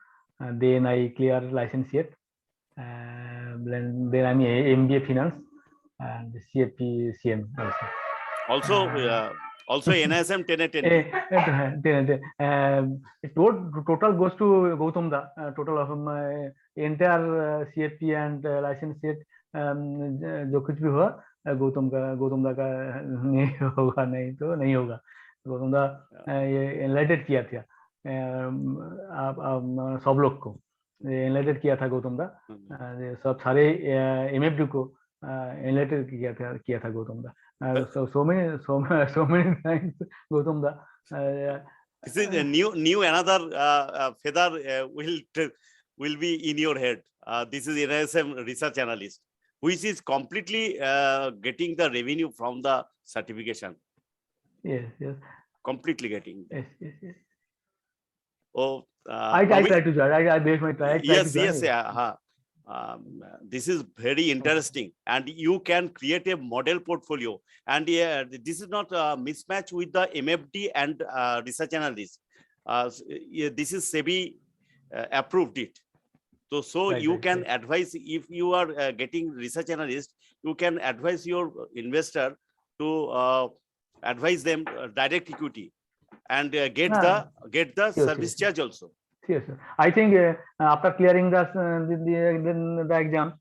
then I clear licentiate, then I'm a MBA Finance and CFP CM also. Also, also NISM 10 total goes to Gautam da. Total of my entire CFP and licentiate जो कुछ भी हुआ गौतम दा का नहीं होगा, नहीं तो नहीं होगा. गौतम दा ये एनलाइटेड किया था आप सब लोग को एनलाइटेड किया था गौतम दा. सब सारे MFD को एनलाइटेड किया था गौतम दा. So many thanks Gautam da. This is a new another feather will be in your head. This is NISM research analyst, which is completely getting the revenue from the certification. Yes. Completely getting. Yes. Oh, I try to join. I base my try. Yes. This is very interesting, and you can create a model portfolio. And this is not a mismatch with the MFD and research analyst. This is SEBI approved it. So you can advise, if you are getting research analyst, you can advise your investor to advise them direct equity and get the service charge also. Yes, sir. I think after clearing the exam,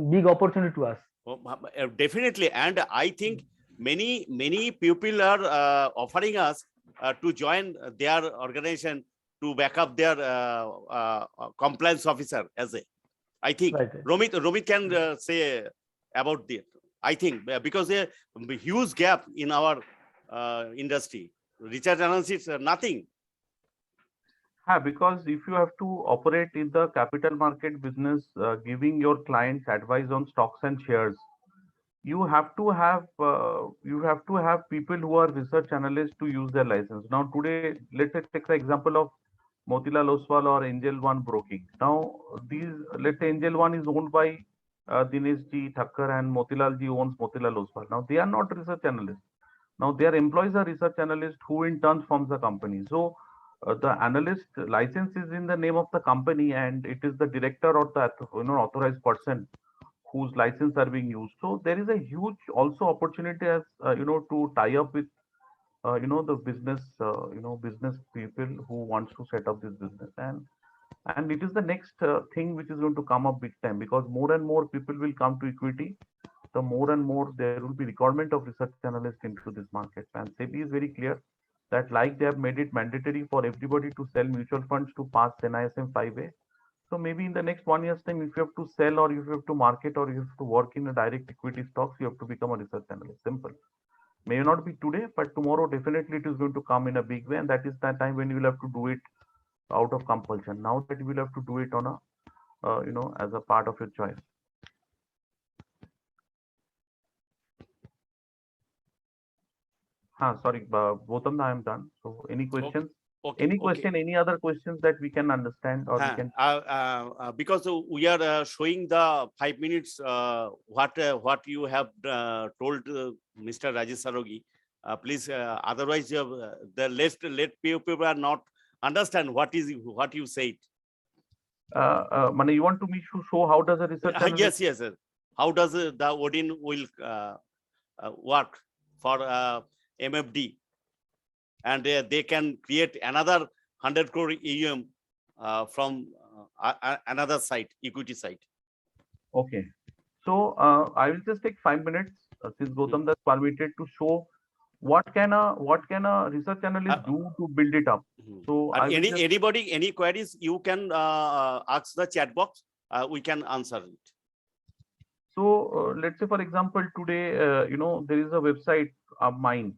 big opportunity to us. Definitely, and I think many people are offering us to join their organization to back up their compliance officer as a. I think Romit can say about that. I think because a huge gap in our industry, research analysis, nothing. Because if you have to operate in the capital market business, giving your clients advice on stocks and shares, you have to have people who are research analysts to use their license. Now today, let's take the example of Motilal Oswal or Angel One Broking. Now let's say Angel One is owned by Dinesh Ji Thakkar and Motilal Ji owns Motilal Oswal. Now they are not research analysts. Now their employees are research analysts who in turn forms the company. So the analyst license is in the name of the company, and it is the director or the authorized person whose license are being used. So there is a huge also opportunity as to tie up with the business business people who wants to set up this business, and it is the next thing which is going to come up big time, because more and more people will come to equity. The more and more there will be requirement of research analysts into this market, and SEBI is very clear that like they have made it mandatory for everybody to sell mutual funds to pass NISM 5A. So maybe in the next 1 year's time, if you have to sell or if you have to market or you have to work in a direct equity stocks, you have to become a research analyst. Simple. May not be today, but tomorrow definitely it is going to come in a big way, and that is that time when you will have to do it out of compulsion. Now that you will have to do it on a as a part of your choice. Sorry, Gautam, I am done. So any questions? Any question, any other questions that we can understand or we can? Because we are showing the 5 minutes what you have told Mr. Rajesh Sarogi. Please, otherwise the let people are not understand what you said. Mane, you want to me to show how does a research analyst? Yes, sir. How does the Odin will work for MFD, and they can create another 100 crore EUM from another site, equity site. Okay, so I will just take 5 minutes since Gautam has permitted to show what can a research analyst do to build it up. So anybody, any queries, you can ask the chat box. We can answer it. So let's say, for example, today there is a website of mine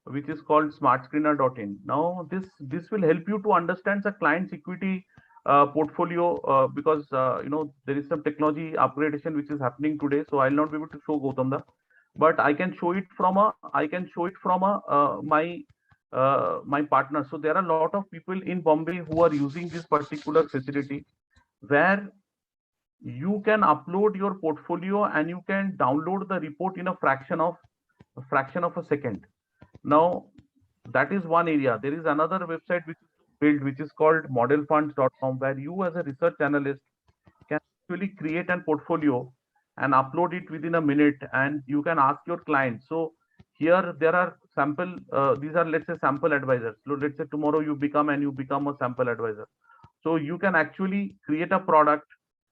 which is called smartscreener.in. Now this will help you to understand the client's equity portfolio because there is some technology upgradation which is happening today. So I'll not be able to show Gautam, but I can show it from my partner. So there are a lot of people in Bombay who are using this particular facility where you can upload your portfolio and you can download the report in a fraction of a second. Now that is one area. There is another website which is built, which is called modelfunds.com, where you as a research analyst can actually create a portfolio and upload it within a minute, and you can ask your client. So here there are sample, these are, let's say, sample advisors. So let's say tomorrow you become a sample advisor. So you can actually create a product.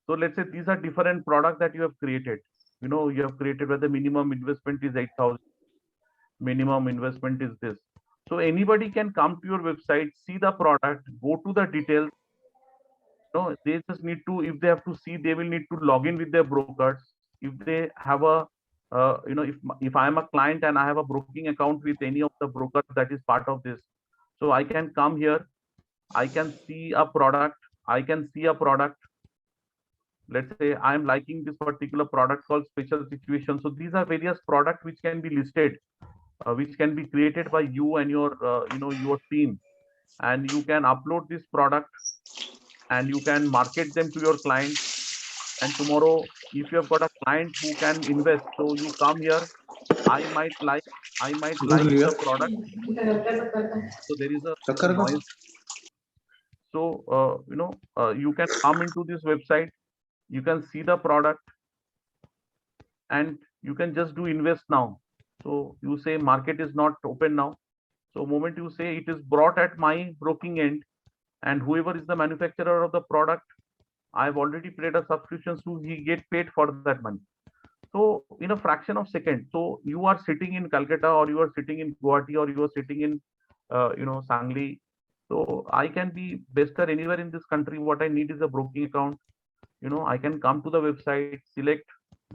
So let's say these are different products that you have created. You know, you have created where the minimum investment is 8,000, minimum investment is this. So anybody can come to your website, see the product, go to the details. No, they just need to, if they have to see, they will need to log in with their brokers. If they have a, if I am a client and I have a broking account with any of the brokers that is part of this, so I can come here, I can see a product, let's say I am liking this particular product called Special Situation. So these are various products which can be listed, which can be created by you and your, your team, and you can upload this product and you can market them to your client. And tomorrow, if you have got a client who can invest, so you come here, I might like the product. So there is a noise. So you can come into this website, you can see the product, and you can just do invest now. So you say market is not open now. So moment you say it is brought at my broking end, and whoever is the manufacturer of the product, I've already paid a subscription, so he get paid for that money. So in a fraction of second, so you are sitting in Calcutta, or you are sitting in Guwahati, or you are sitting in, Sangli. So I can be based anywhere in this country. What I need is a broking account. I can come to the website, select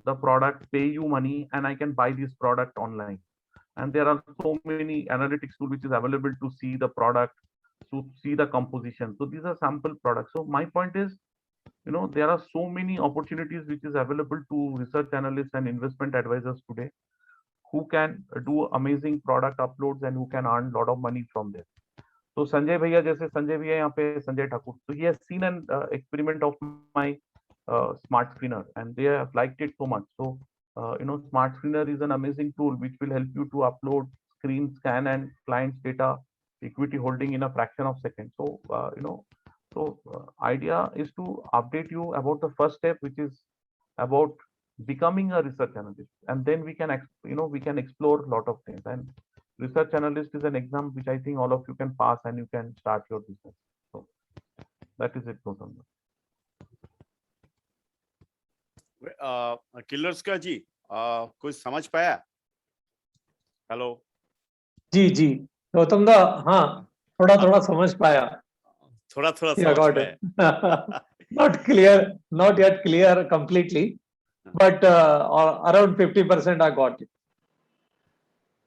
the product, pay you money, and I can buy this product online. And there are so many analytics tools which is available to see the product, to see the composition. So these are sample products. So my point is, there are so many opportunities which is available to research analysts and investment advisors today, who can do amazing product uploads and who can earn a lot of money from there. So Sanjay Bhaiya, jaise Sanjay Bhaiya yahan pe, Sanjay Thakur. So he has seen an experiment of my smart screener, and they have liked it so much. So smart screener is an amazing tool which will help you to upload, screen, scan, and client's data, equity holding in a fraction of seconds. So idea is to update you about the first step, which is about becoming a research analyst, and then we can we can explore a lot of things. And research analyst is an exam which I think all of you can pass, and you can start your business. So that is it, Gautam. Killers का जी कुछ समझ पाया? Hello जी गौतम दा, हाँ थोड़ा समझ पाया. थोड़ा Yeah, समझ got पाया. it. Not yet clear completely, but around 50% I got it.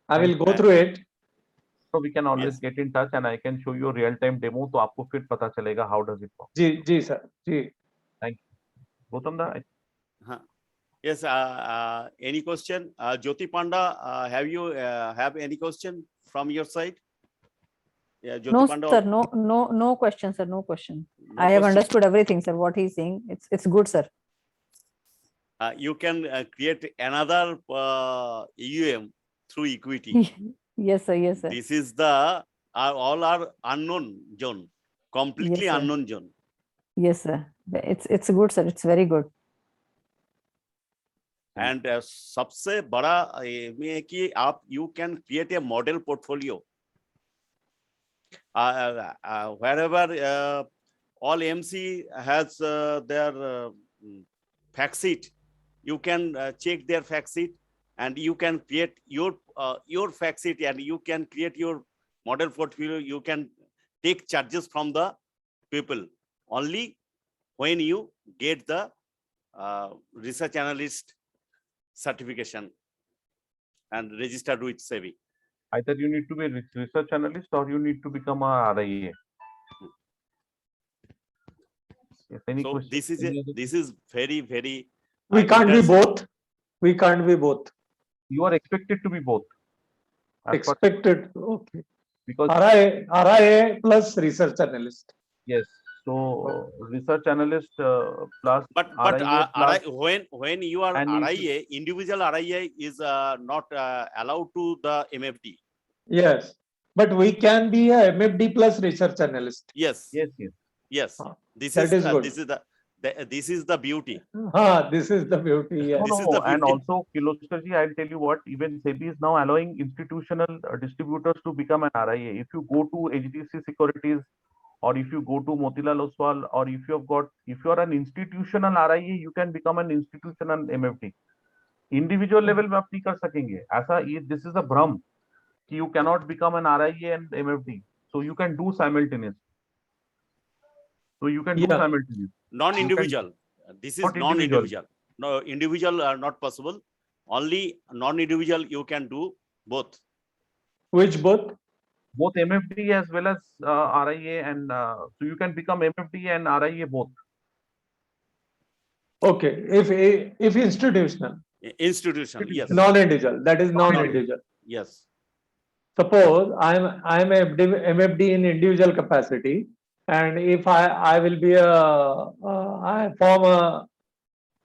I will go through it. So we can always Yes. get in touch, and I can show you a real-time demo, तो आपको फिर पता चलेगा how does it work. Ji sir, ji. Thank you. Gautam da, Yes, any question? Jyoti Panda, have you have any question from your side? Yeah, Jyoti No, Panda. sir. No question, sir. No question. No I have question. understood everything, sir. What he's saying, it's good, sir. You can create another EUM through equity. Yes, sir. Yes, sir. This is the all are unknown zone, completely Yes, sir. unknown zone. Yes, sir. It's good, sir. It's very good. And सबसे बड़ा ये है कि आप you can create a model portfolio. Wherever all MC has their fact sheet, you can check their fact sheet, and you can create your fact sheet, and you can create your model portfolio. You can take charges from the people only when you get the research analyst certification and registered with SEBI. either you need to be a research analyst or you need to become a RIA. Yes, any So question? this is very. We can't be both. We can't be both. You are expected to be both. As per- Expected. Okay. because RIA plus research analyst. yes, so research analyst plus But RIA plus, when you are and you RIA, individual RIA is not allowed to the MFD. Yes. But we can be a MFD plus research analyst. Yes, Yes, yes. yes. Ah, This that is good. this is the beauty. This is the beauty. Yes. This is No, the and beauty. also Kirloskar ji, I'll tell you what, even SEBI is now allowing institutional distributors to become an RIA. If you go to HDFC Securities, or if you go to Motilal Oswal, or if you are an institutional RIA, you can become an institutional MFD. Individual level में आप नहीं कर सकेंगे. ऐसा this is a भ्रम कि you cannot become an RIA and MFD. So you can do simultaneous. Yeah. Non-individual. This is Not individual. non-individual. No, individual are not possible. Only non-individual you can do both. Which both? Both MFD as well as RIA, and so you can become MFD and RIA both. Okay. If institutional, Institutional, yes. non-individual, that is non-individual. Yes. Suppose I'm a MFD in individual capacity, and if I will be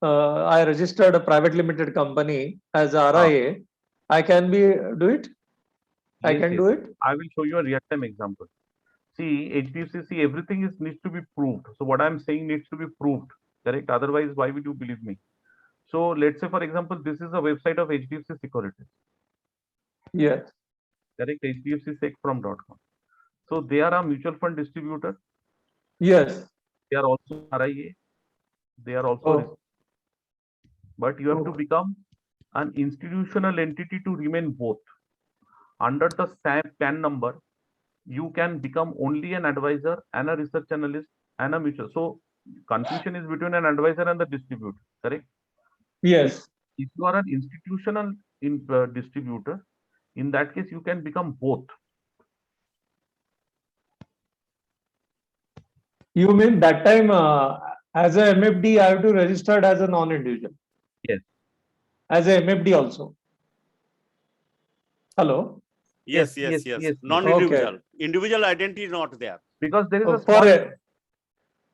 I registered a private limited company as RIA, I can do it. I Yes, can yes. do it. I will show you a real-time example. See, HDFC, everything needs to be proved. So what I'm saying needs to be proved, correct? Otherwise, why would you believe me? So let's say, for example, this is a website of HDFC Securities, Yes. correct? HDFCSecFrom.com. So they are a mutual fund distributor. Yes. They are also RIA. They are also, Oh. but you have to Okay. become an institutional entity to remain both. Under the same PAN number, you can become only an advisor and a research analyst and a mutual. So confusion is between an advisor and the distributor, correct? Yes. If you are an institutional distributor, in that case, you can become both. You mean that time as a MFD, I have to register as a non-individual? Yes. As a MFD also? Hello? Yes, Yes, yes, yes, yes. yes. Non-individual. Okay. Individual identity is not there. Because there is a For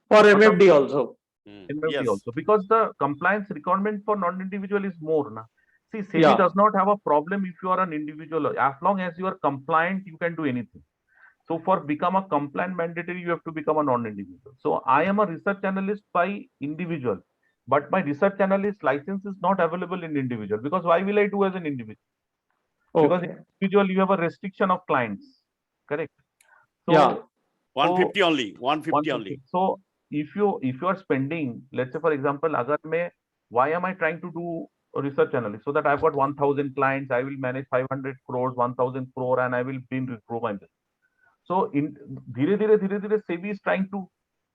small MFD also. MFD Yes. also, because the compliance requirement for non-individual is more. Na? See, SEBI Yeah. does not have a problem if you are an individual. As long as you are compliant, you can do anything. So for become a compliant mandatory, you have to become a non-individual. So I am a research analyst by individual, but my research analyst license is not available in individual, because why will I do as an individual? Because Okay. individual, you have a restriction of clients, correct? So, Yeah. 150 only. 150 only. So if you are spending, let's say for example, why am I trying to do a research analyst? So that I've got 1,000 clients, I will manage 500 crores, 1,000 crore, and I will grow my business. So in dhire dhire, SEBI is trying to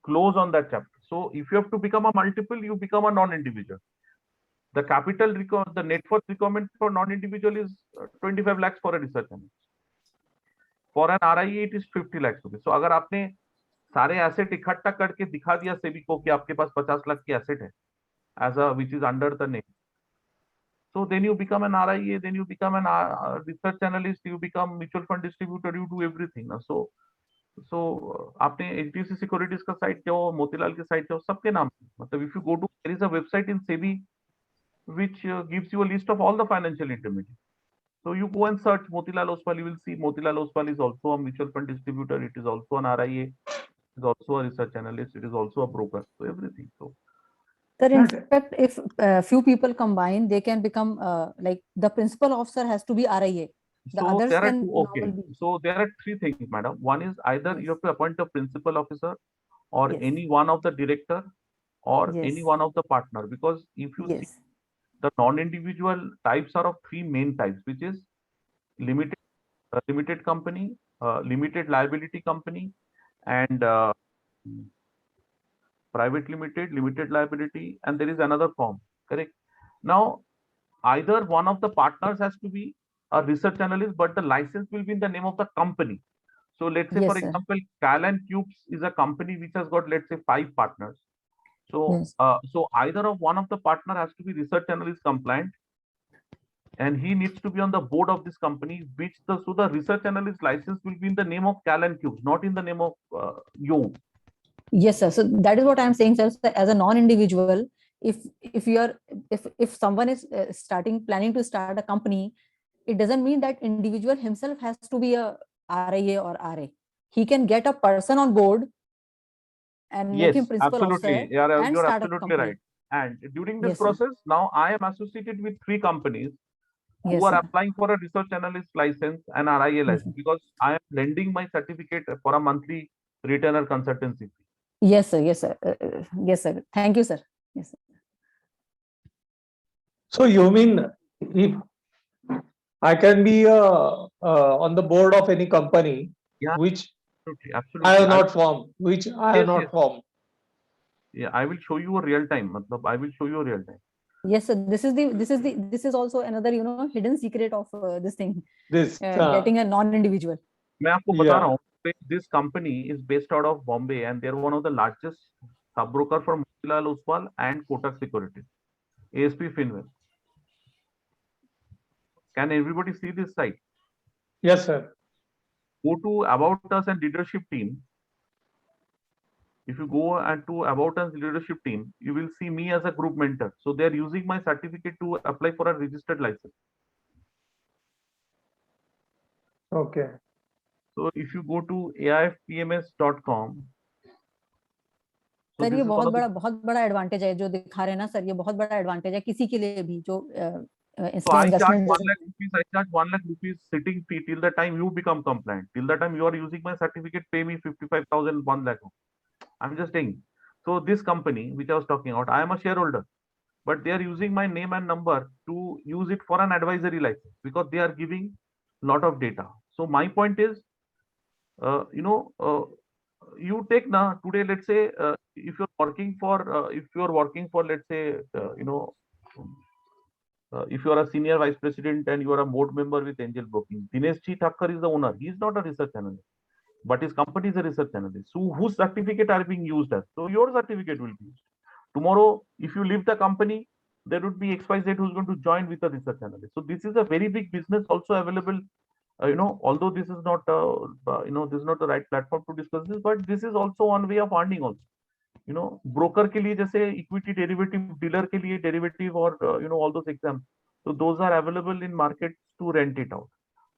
close on that chapter. So if you have to become a multiple, you become a non-individual. The the net worth requirement for non-individual is 25 lakhs for a research analyst. For an RIA, it is 50 lakhs rupees. So अगर आपने सारे asset इकट्ठा करके दिखा दिया सेबी को कि आपके पास 50 लाख की एसेट है, as a which is under the name. So then you become an RIA, then you become an research analyst, you become mutual fund distributor, you do everything. Na? So आपने HDFC Securities का site जाओ, मोतीलाल के site जाओ, सबके नाम. मतलब if you go to, there is a website in SEBI which gives you a list of all the financial intermediaries. So you go and search Motilal Oswal, you will see Motilal Oswal is also a mutual fund distributor, it is also an RIA, it is also a research analyst, it is also a broker, so everything. So Sir, in fact, if few people combine, they can become like the principal officer has to be RIA. The others there are can two, okay. normal be. So there are three things, madam. One is either Yes. you have to appoint a principal officer, or Yes. any one of the director, or Yes. any one of the partner. Because if you see, Yes. the non-individual types are of three main types, which is limited company, limited liability company, and private limited liability, and there is another form, correct? Now, either one of the partners has to be a research analyst, but the license will be in the name of the company. So let's say, Yes, for sir. example, Cal and Cubes is a company which has got, let's say, 5 partners. So, Yes. so either of one of the partner has to be research analyst compliant, and he needs to be on the board of this company, so the research analyst license will be in the name of Cal and Cubes, not in the name of you. Yes, sir. So that is what I'm saying, sir. So as a non-individual, if someone is planning to start a company, it doesn't mean that individual himself has to be a RIA or RA. He can get a person on board and make Yes, him principal absolutely. officer You're and you're start a absolutely company. right. And during this Yes, sir. process, now I am associated with 3 companies who Yes, are sir. applying for a research analyst license and RIA Yes, license, sir. because I am lending my certificate for a monthly retainer consultancy fee. Yes, sir. Yes, sir. Yes, sir. Thank you, sir. Yes, sir. So you mean if I can be on the board of any company Yeah, which absolutely, I absolutely. have not formed, which I have Yes, not yes. formed? Yeah, I will show you a real time. matlab, I will show you a real time. Yes, sir. This is also another, hidden secret of this thing, This getting a non-individual. मैं आपको बता Yeah. रहा हूँ, this company is based out of Bombay and they're one of the largest sub broker for Motilal Oswal and Kotak Securities, ASP Finwell. Can everybody see this site? Yes, sir. Go to About Us and Leadership Team. If you go and to About Us Leadership Team, you will see me as a group mentor. So they are using my certificate to apply for a registered license. Okay. So if you go to aifpms.com, so sir this ये is one of the बहुत बड़ा advantage है जो दिखा रहे हैं ना sir, ये बहुत बड़ा एडवांटेज है किसी के लिए भी जो So I charge investment 1 lakh rupees. I charge 1 lakh rupees sitting fee till the time you become compliant. Till the time you are using my certificate, pay me 55,000, 1 lakh. I'm just saying. So this company which I was talking about, I am a shareholder, but they are using my name and number to use it for an advisory license because they are giving lot of data. So my point is, you take now today. Let's say if you're working for, let's say, if you are a senior vice president and you are a board member with Angel Broking, Dinesh G. Thakkar is the owner. He is not a research analyst, but his company is a research analyst. So whose certificate are being used as? So your certificate will be used. Tomorrow, if you leave the company, there would be XYZ who's going to join with a research analyst. So this is a very big business also available. Although this is not, this is not the right platform to discuss this, but this is also one way of earning also. Broker के लिए जैसे equity derivative, dealer के लिए derivative और all those exams. So those are available in market to rent it out.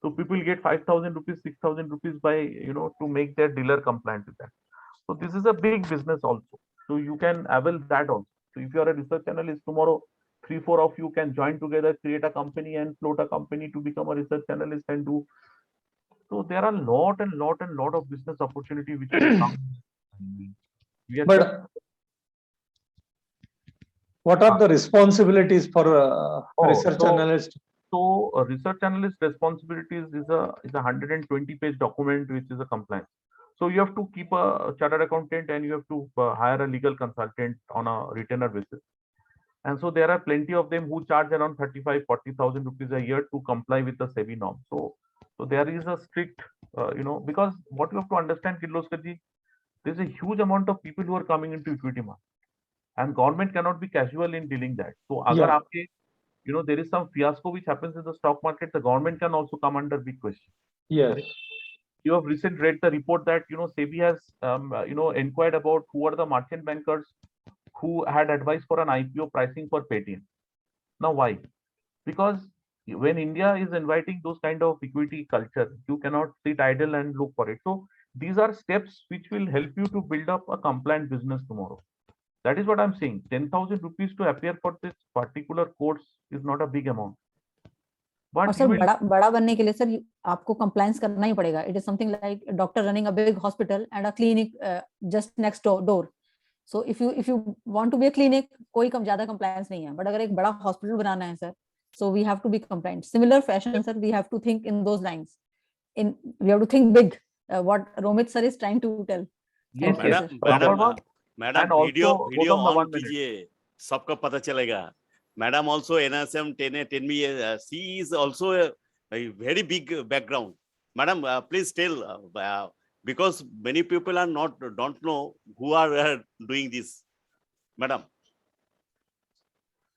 So people get 5,000 rupees, 6,000 rupees by to make their dealer compliant with that. So this is a big business also. So you can avail that also. So if you are a research analyst, tomorrow 3-4 of you can join together, create a company and float a company to become a research analyst and do. So there are lot of business opportunity which will come. We are just But what are the responsibilities for research analyst? So a research analyst responsibilities is a 120-page document which is a compliance. So you have to keep a chartered accountant and you have to hire a legal consultant on a retainer basis. And so there are plenty of them who charge around 35,000-40,000 rupees a year to comply with the SEBI norm. So there is a strict, because what you have to understand, Kirloskar ji, there's a huge amount of people who are coming into equity market, and government cannot be casual in dealing that. So agar Yeah. aapke, there is some fiasco which happens in the stock market, the government can also come under big question. Yes. You have recently read the report that SEBI has inquired about who are the merchant bankers who had advice for an IPO pricing for Paytm. Now why? Because when India is inviting those kind of equity culture, you cannot sit idle and look for it. So these are steps which will help you to build up a compliant business tomorrow. That is what I'm saying. 10,000 rupees to appear for this particular course is not a big amount. और But sir you will, बड़ा बनने के लिए sir आपको compliance करना ही पड़ेगा. It is something like a doctor running a big hospital and a clinic just next door. So if you want to be a clinic, कोई ज्यादा compliance नहीं है. But अगर एक बड़ा hospital बनाना है sir, so we have to be compliant. Similar fashion, sir, we have to think in those lines. We have to think big. What Romit sir is trying to tell. yes, Thank you, yes. sir. Madam And also, video Gautam, on 1 minute. कीजिए, सबको पता चलेगा. Madam also NSM 10 me she is also a very big background. Madam, please tell because many people are don't know who are doing this. Madam.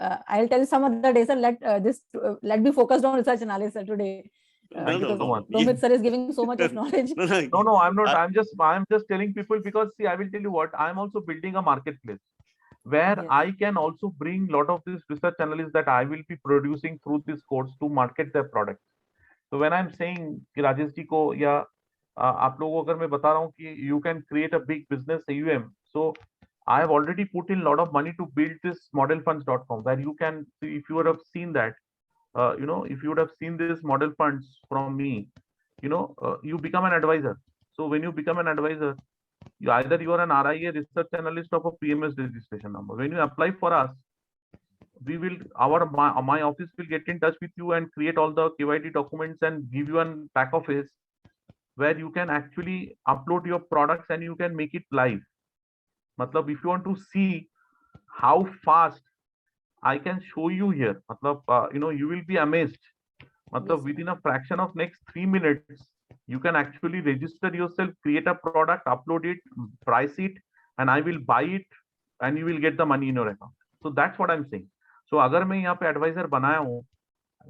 I'll tell some other day, sir. Let be focused on research analysis today. Thank you so much. Romit sir is giving so much of knowledge. No, I'm not. I'm just telling people because see, I will tell you what, I'm also building a marketplace where Yes. I can also bring lot of this research analysts that I will be producing through this course to market their products. So when I'm saying कि राजेश जी को या आप लोगों को अगर मैं बता रहा हूँ कि you can create a big business AUM. So I have already put in a lot of money to build this modelfunds.com, where you can see, if you would have seen that, if you would have seen this model funds from me, you become an advisor. So when you become an advisor, either you are an RIA, research analyst of a PMS registration number. When you apply for us, we will, my office will get in touch with you and create all the KYT documents and give you an back office where you can actually upload your products and you can make it live. Matlab, if you want to see how fast I can show you here, matlab, you will be amazed. Matlab, Yes. within a fraction of next 3 minutes, you can actually register yourself, create a product, upload it, price it, and I will buy it, and you will get the money in your account. So that's what I'm saying. So अगर मैं यहाँ पे advisor बनाया हूँ,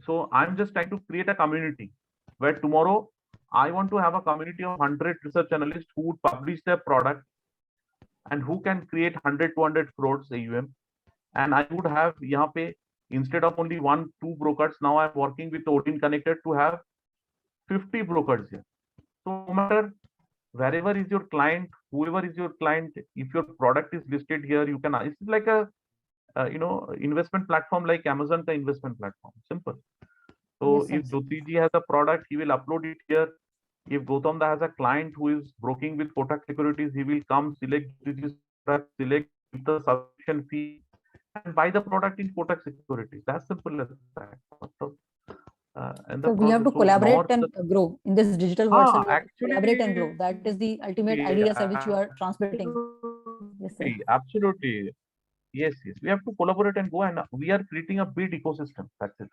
so I'm just trying to create a community where tomorrow I want to have a community of 100 research analysts who would publish their product and who can create 100-200 crores AUM. And I would have यहाँ पे, instead of only 1-2 brokers, now I'm working with Odin Connected to have 50 brokers here. So no matter wherever is your client, whoever is your client, if your product is listed here, you can, it's like a investment platform like Amazon ka investment platform, simple. So Yes, if sir. Jyoti ji has a product, he will upload it here. If Gautam Da has a client who is broking with Kotak Securities, he will come, select Jyoti product, select the subscription fee, and buy the product in Kotak Securities. That's simple as that. And So we have to so collaborate not and the, grow in this digital world. So we have to actually, collaborate and grow. That is the ultimate idea, sir, which you are transmitting. Yes, sir. Absolutely. Yes. We have to collaborate and go, and we are creating a big ecosystem. That's it.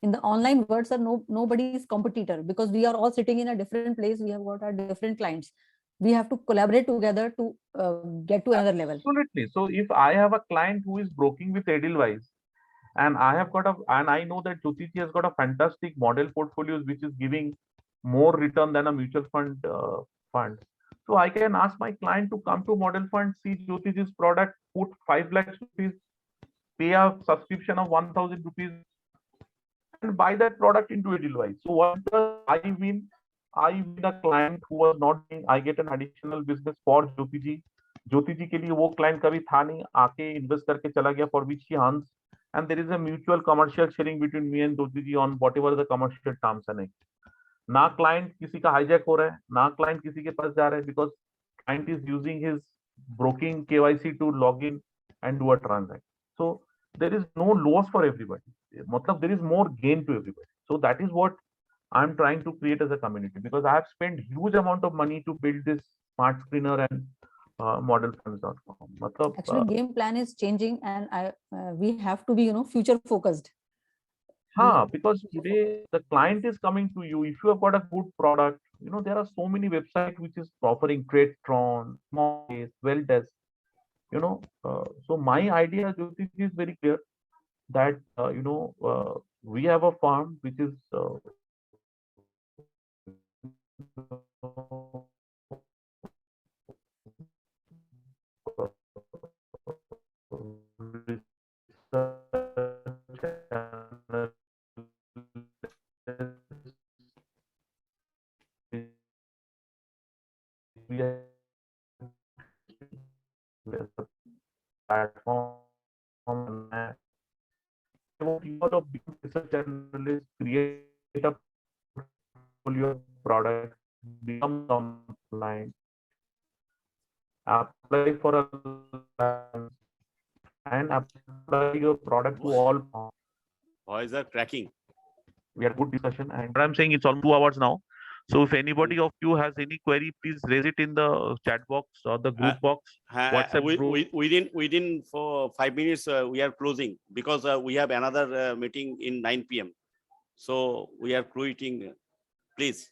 In the online world, sir, nobody is competitor because we are all sitting in a different place. We have got our different clients. We have to collaborate together to get to another level. Absolutely. So if I have a client who is broking with Edelweiss, and I know that Jyoti ji has got a fantastic model portfolios which is giving more return than a mutual fund fund. So I can ask my client to come to model fund, see Jyoti ji's product, put 5 lakhs rupees, pay a subscription of 1,000 rupees, and buy that product into Edelweiss. So what does I win? I win a client who was not doing, I get an additional business for Jyoti ji. Jyoti ji के लिए वो client कभी था नहीं, आके invest करके चला गया, for which she earns, and there is a mutual commercial sharing between me and Jyoti ji on whatever the commercial terms are. ना client किसी का hijack हो रहा है, ना client किसी के पास जा रहा है, because client is using his broking KYC to log in and do a transaction. So there is no loss for everybody. Matlab, there is more gain to everybody. So that is what I'm trying to create as a community, because I have spent huge amount of money to build this smart screener and modelfunds.com. Matlab, Actually, game plan is changing, and we have to be, future focused. Because today the client is coming to you. If you have got a good product, there are so many websites which is offering TradeTron, Smallcase, Welldesk. So my idea, Jyoti, is very clear that we have a farm which is platform. Lot of research analysts create a portfolio product, become compliant, apply for a license, and apply your product to all forms. Voice are cracking. We had good discussion, and I'm saying it's all 2 hours now. So if anybody of you has any query, please raise it in the chat box or the group box. WhatsApp group. Within for 5 minutes, we are closing because we have another meeting in 9 p.m. So we are closing. Please.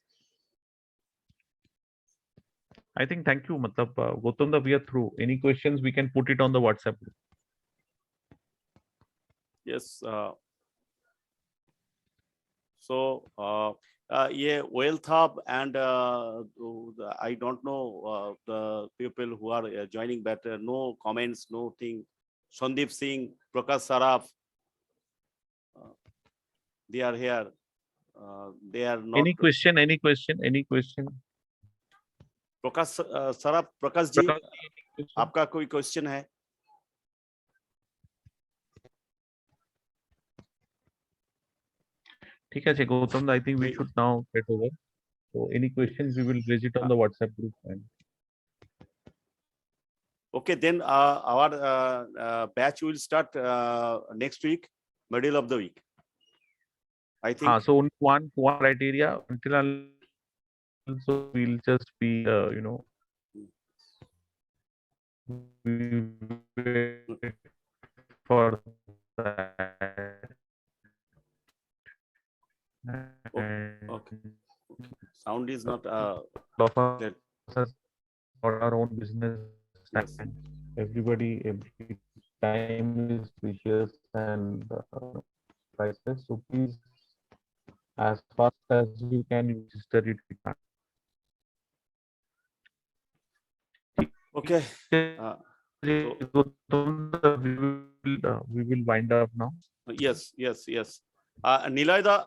I think, thank you, Matlab, Gautam, that we are through. Any questions, we can put it on the WhatsApp group. Yes. Yeah, Wealth Hub and I don't know the people who are joining, but no comments, no thing. Sandeep Singh, Prakash Saraf, they are here. They are not. Any question? Prakash sir, आप प्रकाश जी, आपका कोई question है? ठीक है, Gautam, I think we should now get over. So any questions, we will raise it on the WhatsApp group. And Okay, then our batch will start next week, middle of the week. I think. so only one criteria until so we'll just be we wait for that. Okay. Sound is not Of clear. us for our own business. Yes. And every time is precious and priceless. So please, as fast as you can, register it. Okay. We will wind up now. Yes. Niloida,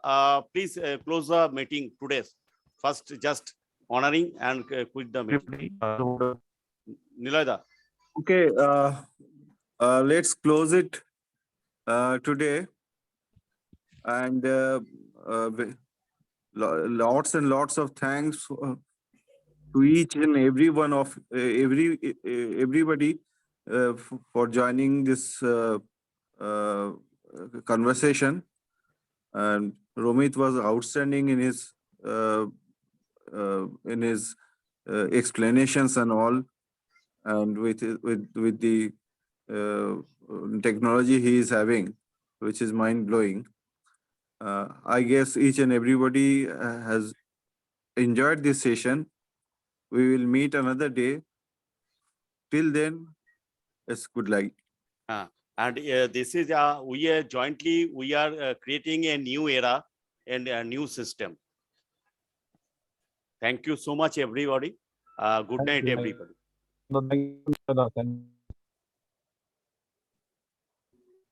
please close the meeting today. First, just honoring and quit the meeting. Niloida. Okay, let's close it today. And lots and lots of thanks to each and every one of everybody for joining this conversation. And Romit was outstanding in his explanations and all, and with the technology he is having, which is mind blowing. I guess each and everybody has enjoyed this session. We will meet another day. Till then, it's good luck. And this is we are jointly creating a new era and a new system. Thank you so much, everybody. Good night, everybody. Thank you.